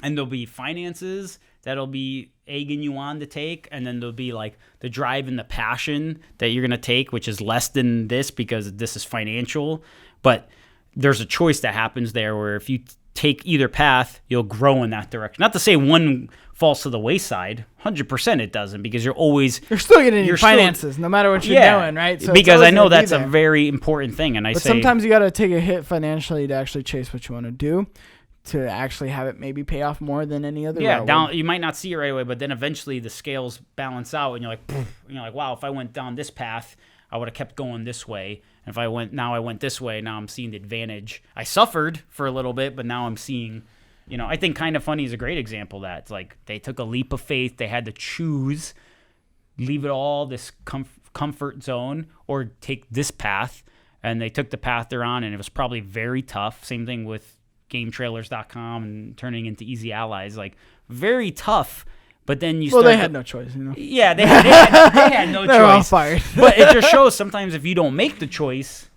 and there'll be finances that'll be egging you on to take, and then there'll be like the drive and the passion that you're going to take, which is less than this because this is financial. But there's a choice that happens there where if you take either path, you'll grow in that direction. Not to say one falls to the wayside. 100% it doesn't, because you're still getting your finances no matter what you're doing, right? So because I know that's a very important thing, and sometimes you got to take a hit financially to actually chase what you want to do, to actually have it maybe pay off more than any other route. You might not see it right away, but then eventually the scales balance out, and you're like, wow, if I went down this path, I would have kept going this way. And if I went this way, now I'm seeing the advantage. I suffered for a little bit, but now I'm seeing, I think Kind of Funny is a great example of that. It's like they took a leap of faith. They had to choose, leave it all, this comfort zone, or take this path. And they took the path they're on, and it was probably very tough. Same thing with GameTrailers.com and turning into Easy Allies. Like, very tough. But then they had no choice, Yeah, they had no choice. They're all fired. But it just shows sometimes if you don't make the choice,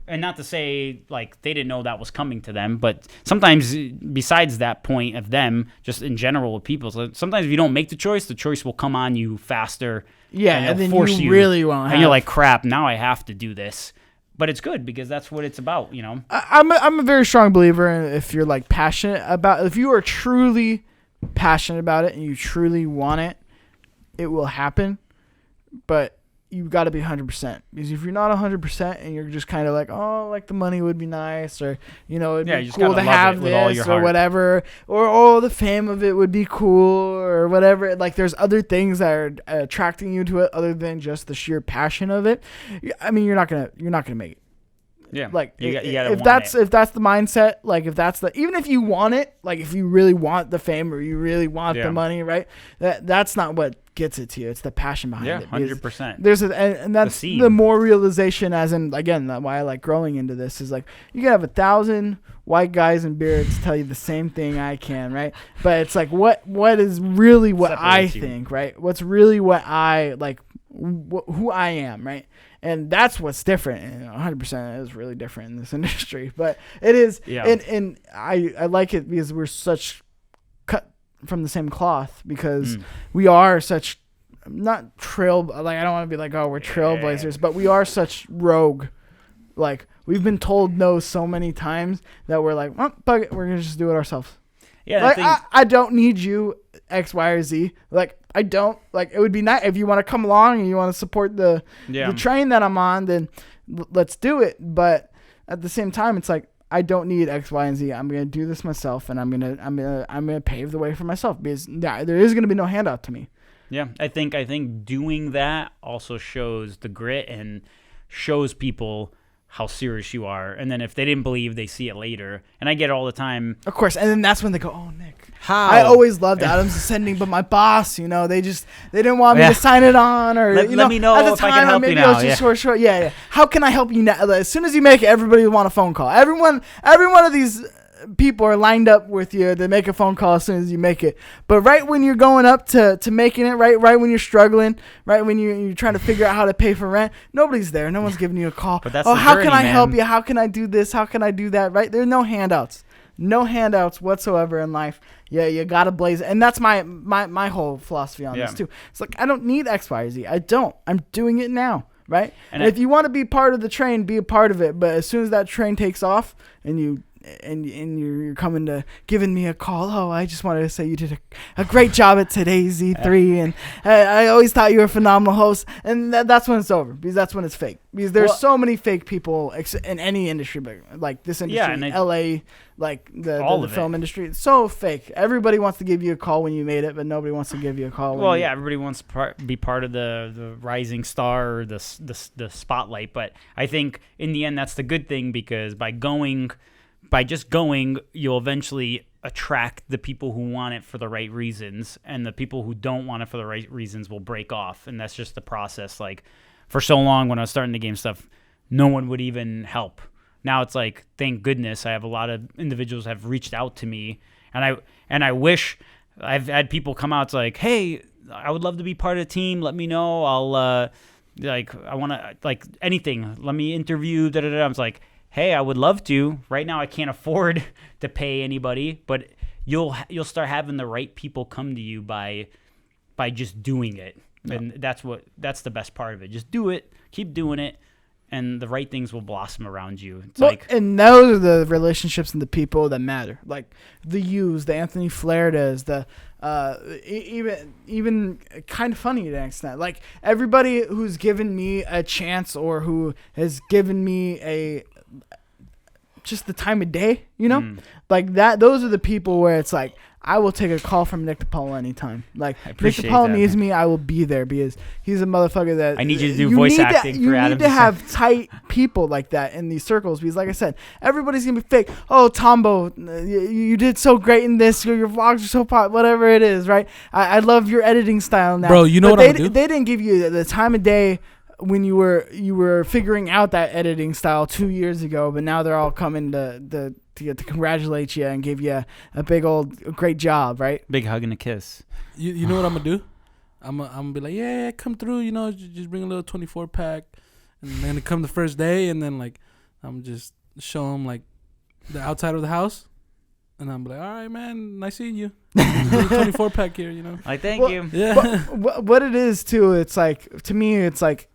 and not to say like they didn't know that was coming to them, but sometimes besides that point of them, just in general with people, so sometimes if you don't make the choice will come on you faster. Yeah, and then force you really won't. And you're like, crap, now I have to do this. But it's good because that's what it's about, I'm a very strong believer in, if you're like passionate about, if you are truly passionate about it and you truly want it, it will happen. But you've got to be 100%, because if you're not 100% and you're just kind of like, oh, like the money would be nice, or it'd be cool to have this or whatever, or oh, the fame of it would be cool or whatever, like there's other things that are attracting you to it other than just the sheer passion of it. I mean, you're not gonna make it. Yeah, like you if that's the mindset, like if that's even if you want it, like if you really want the fame or you really want the money, right? That's not what gets it to you. It's the passion behind it. 100%. There's and that's the more realization, as in, again, why I like growing into this is like, you can have 1,000 white guys in beards tell you the same thing I can, right? But it's like what is really what I think, right? What's really what I like, who I am, right? And that's what's different. And 100% is really different in this industry, but it is. Yeah. And I like it because we're such cut from the same cloth, because we are such, not like, I don't want to be like, oh, we're trailblazers, but we are such rogue. Like, we've been told no so many times that we're like, oh, bug it, we're going to just do it ourselves. Yeah. Like, I don't need you X, Y, or Z. Like, I don't, like, it would be nice if you want to come along and you want to support the train that I'm on, then let's do it. But at the same time, it's like, I don't need X, Y, and Z. I'm gonna do this myself, and I'm gonna pave the way for myself, because there is gonna be no handout to me. Yeah, I think doing that also shows the grit and shows people how serious you are. And then if they didn't believe, they see it later. And I get it all the time. Of course. And then that's when they go, oh, Nick. How? I always loved Adams Ascending, but my boss, they didn't want me to sign it on, or let me know at the if time, I can help maybe you now. I was just short. How can I help you now? As soon as you make it, everybody will want a phone call. Every one of these people are lined up with you to make a phone call as soon as you make it. But right when you're going up to making it, right when you're struggling, right when you're trying to figure out how to pay for rent, nobody's there. No one's giving you a call. But that's how journey, can I help man. you? How can I do this? How can I do that? Right? There's no handouts. No handouts whatsoever in life. Yeah, you gotta blaze it. And that's my whole philosophy on this too. It's like, I don't need X, Y, or Z. I don't. I'm doing it now. Right? And if you want to be part of the train, be a part of it. But as soon as that train takes off and you're coming to giving me a call, oh, I just wanted to say you did a great job at today's E3, and I always thought you were a phenomenal host. And that's when it's over, because that's when it's fake. Because there's so many fake people in any industry, but like this industry, LA, like the film industry, it's so fake. Everybody wants to give you a call when you made it, but nobody wants to give you a call. Well, yeah, everybody wants to be part of the rising star or the spotlight. But I think in the end, that's the good thing, because by just going, you'll eventually attract the people who want it for the right reasons, and the people who don't want it for the right reasons will break off. And that's just the process. Like, for so long when I was starting the game stuff, no one would even help. Now it's like, thank goodness, I have a lot of individuals have reached out to me, and I wish I've had people come out to like, hey, I would love to be part of the team. Let me know. I'll I want to, like, anything. Let me interview. I was like, hey, I would love to. Right now, I can't afford to pay anybody, but you'll start having the right people come to you by just doing it. Yep. And that's the best part of it. Just do it, keep doing it, and the right things will blossom around you. It's and those are the relationships and the people that matter. Like the U's, the Anthony Flairdas, the even kind of funny to an extent. Like everybody who's given me a chance or who has given me just the time of day, like that. Those are the people where it's like, I will take a call from Nick Depalo anytime. Like, Nick Depalo needs me, I will be there, because he's a motherfucker that I need you to do voice acting for Adam. You need to have tight people like that in these circles, because like I said, everybody's gonna be fake. Oh, Tombo, you did so great in this. Your vlogs are so pop. Whatever it is, right? I love your editing style now, bro. You know what I do? They didn't give you the time of day when you were figuring out that editing style 2 years ago, but now they're all coming to congratulate you and give you a big old great job, right? Big hug and a kiss. You know what I'm gonna do? I'm gonna be like, yeah, come through. Just bring a little 24 pack, and then come the first day, and then like I'm just show them like the outside of the house, and I'm like, all right, man, nice seeing you. 24 pack here, Like, thank you. Yeah. What it is too, it's like, to me, it's like,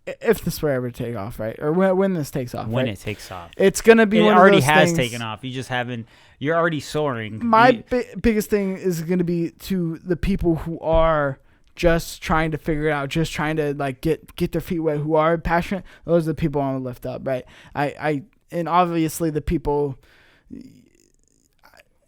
if this were ever to take off, right? Or when this takes off, when right? it takes off. It's going to be one of those things. It already has taken off. You just haven't. You're already soaring. My biggest thing is going to be to the people who are just trying to figure it out, just trying to like get their feet wet, who are passionate. Those are the people I want to lift up, right? And obviously the people,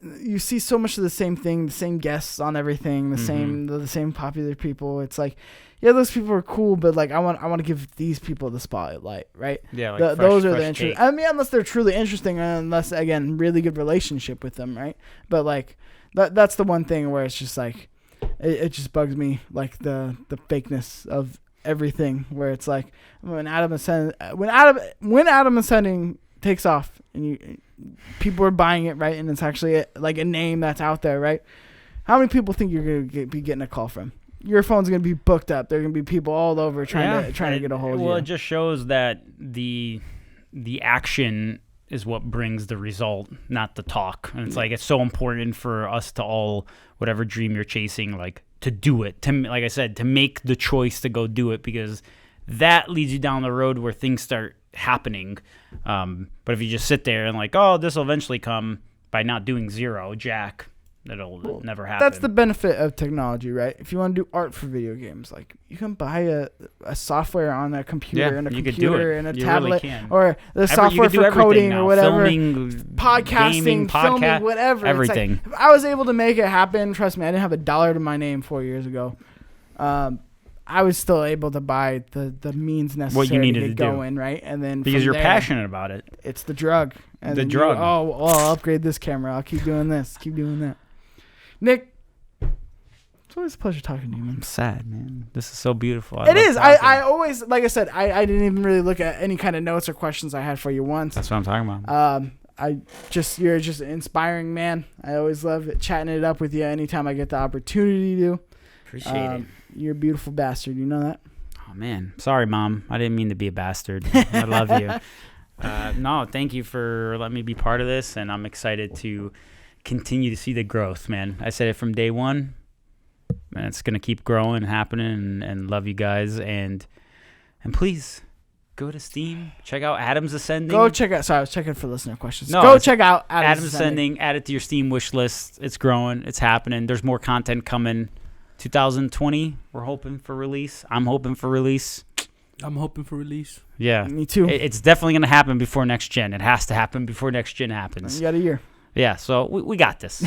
you see so much of the same thing, the same guests on everything, the same popular people. It's like, yeah, those people are cool, but like I want to give these people the spotlight, right? Yeah, like those are the interesting. I mean, unless they're truly interesting, unless again, really good relationship with them, right? But like that's the one thing where it's just like it just bugs me, like the fakeness of everything. Where it's like when Adam Ascending takes off and people are buying it, right? And it's actually like a name that's out there, right? How many people think you're gonna be getting a call from? Your phone's gonna be booked up. There are gonna be people all over trying to get a hold of you. Well, it just shows that the action is what brings the result, not the talk. And it's like, it's so important for us to all, whatever dream you're chasing, like to do it. Like I said, to make the choice to go do it, because that leads you down the road where things start happening. But if you just sit there and like, oh, this will eventually come, by not doing zero jack, that'll never happen. That's the benefit of technology, right? If you want to do art for video games, like you can buy a software on a computer and a computer and a tablet, really, or the software for coding now, or whatever, podcasting, filming, whatever. Everything. Like, if I was able to make it happen, trust me, I didn't have $1 to my name 4 years ago. I was still able to buy the means necessary to get going, right? And then because you're passionate about it, it's the drug. And the drug. I'll upgrade this camera. I'll keep doing this. Keep doing that. Nick, it's always a pleasure talking to you, man. I'm sad, man. This is so beautiful. It is. I always, like I said, I didn't even really look at any kind of notes or questions I had for you once. That's what I'm talking about. You're just an inspiring man. I always love chatting it up with you anytime I get the opportunity to. Appreciate it. You're a beautiful bastard. You know that? Oh, man. Sorry, Mom. I didn't mean to be a bastard. I love you. No, thank you for letting me be part of this, and I'm excited to continue to see the growth, man. I said it from day one, and it's going to keep growing, happening, and love you guys. And please go to Steam. Check out Adam's Ascending. Go check out. Sorry, I was checking for listener questions. No, Go check out Adam's Ascending. Add it to your Steam wish list. It's growing. It's happening. There's more content coming. 2020, we're hoping for release. I'm hoping for release. I'm hoping for release. Yeah. Me too. It's definitely going to happen before next gen. It has to happen before next gen happens. You got a year. Yeah, so we got this.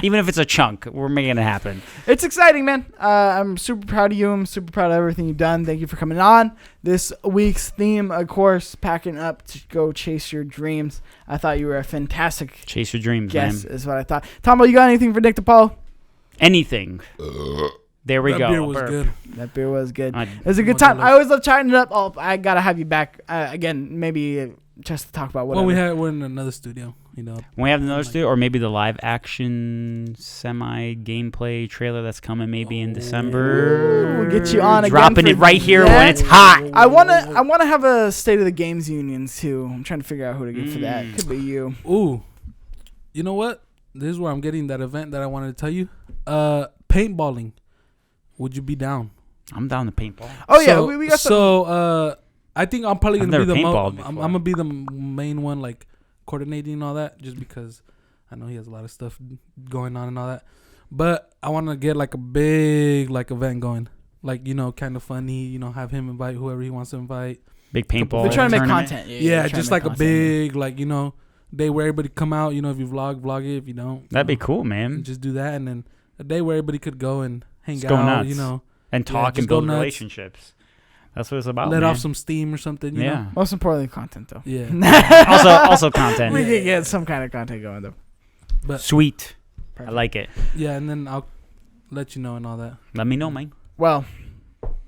Even if it's a chunk, we're making it happen. It's exciting, man. I'm super proud of you. I'm super proud of everything you've done. Thank you for coming on. This week's theme, of course, packing up to go chase your dreams. I thought you were a fantastic Chase your dreams, guest, man. is what I thought. Tombo, you got anything for Nick Depalo? Anything. There we That go. beer was Burp. good. That beer was good. I- It was a good time. I always love chatting it up. Oh, I got to have you back again, maybe just to talk about whatever. Well, we're in another studio, you know. When we have another studio, or maybe the live action semi gameplay trailer that's coming maybe in December. We'll get you on again. Dropping for it right here that. when it's hot. I wanna have a State of the Games union too. I'm trying to figure out who to get for that. Could be you. Ooh, you know what? This is where I'm getting that event that I wanted to tell you. Paintballing. Would you be down? I'm down to paintball. Oh yeah, we got some. So I think I'm probably I've gonna be never the paintballed I'm before. gonna be the main one, like coordinating and all that, just because I know he has a lot of stuff going on and all that. But I want to get like a big event going, like, you know, kind of funny. You know, have him invite whoever he wants to invite. Big paintball. They're trying to make tournament. content. Yeah, they're trying just to make like a content. big, like, you know, day where everybody come out. You know, if you vlog it. If you don't, That'd you be cool, man. know, just do that, and then a day where everybody could go and hang Just out. go nuts. You know, And talk just and go build nuts. relationships. That's what it's about. let man. off some steam or something. You Yeah. know? Most importantly, content though. Yeah. also content. We can get some kind of content going though. But Sweet. Perfect. I like it. yeah, and then I'll let you know and all that. Let me know, man. Well,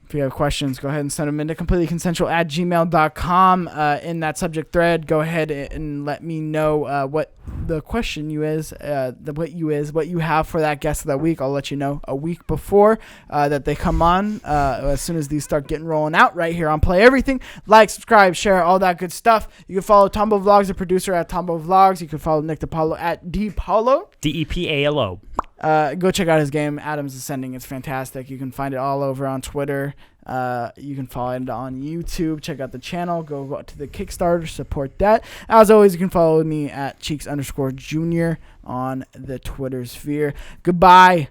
if you have questions, go ahead and send them into completelyconsensual@gmail.com. In that subject thread, go ahead and let me know what the question you have for that guest of that week. I'll let you know a week before that they come on. As soon as these start getting rolling out right here on Play Everything. Like, subscribe, share, all that good stuff. You can follow Tombo Vlogs, the producer, at Tombo Vlogs. You can follow Nick Depalo at Depalo. DEPALO. Go check out his game, Adam's Ascending. It's fantastic. You can find it all over on Twitter. You can follow it on YouTube. Check out the channel. Go to the Kickstarter. Support that. As always, you can follow me at Cheeks_Junior on the Twitter sphere. Goodbye,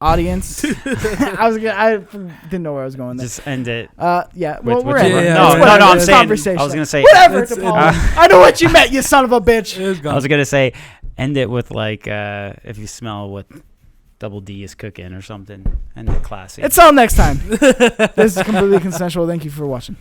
audience. I didn't know where I was going there. Just end it. Yeah. With Well, we're whatever. in. Yeah, It's yeah, whatever. no, I'm It's saying. conversation. I was gonna say. Whatever, It's- DePaul. I know what you meant, you son of a bitch. It's gone. I was gonna say, end it with like, if you smell what Double D is cooking or something, end it classy. Until next time. This is Completely Consensual. Thank you for watching.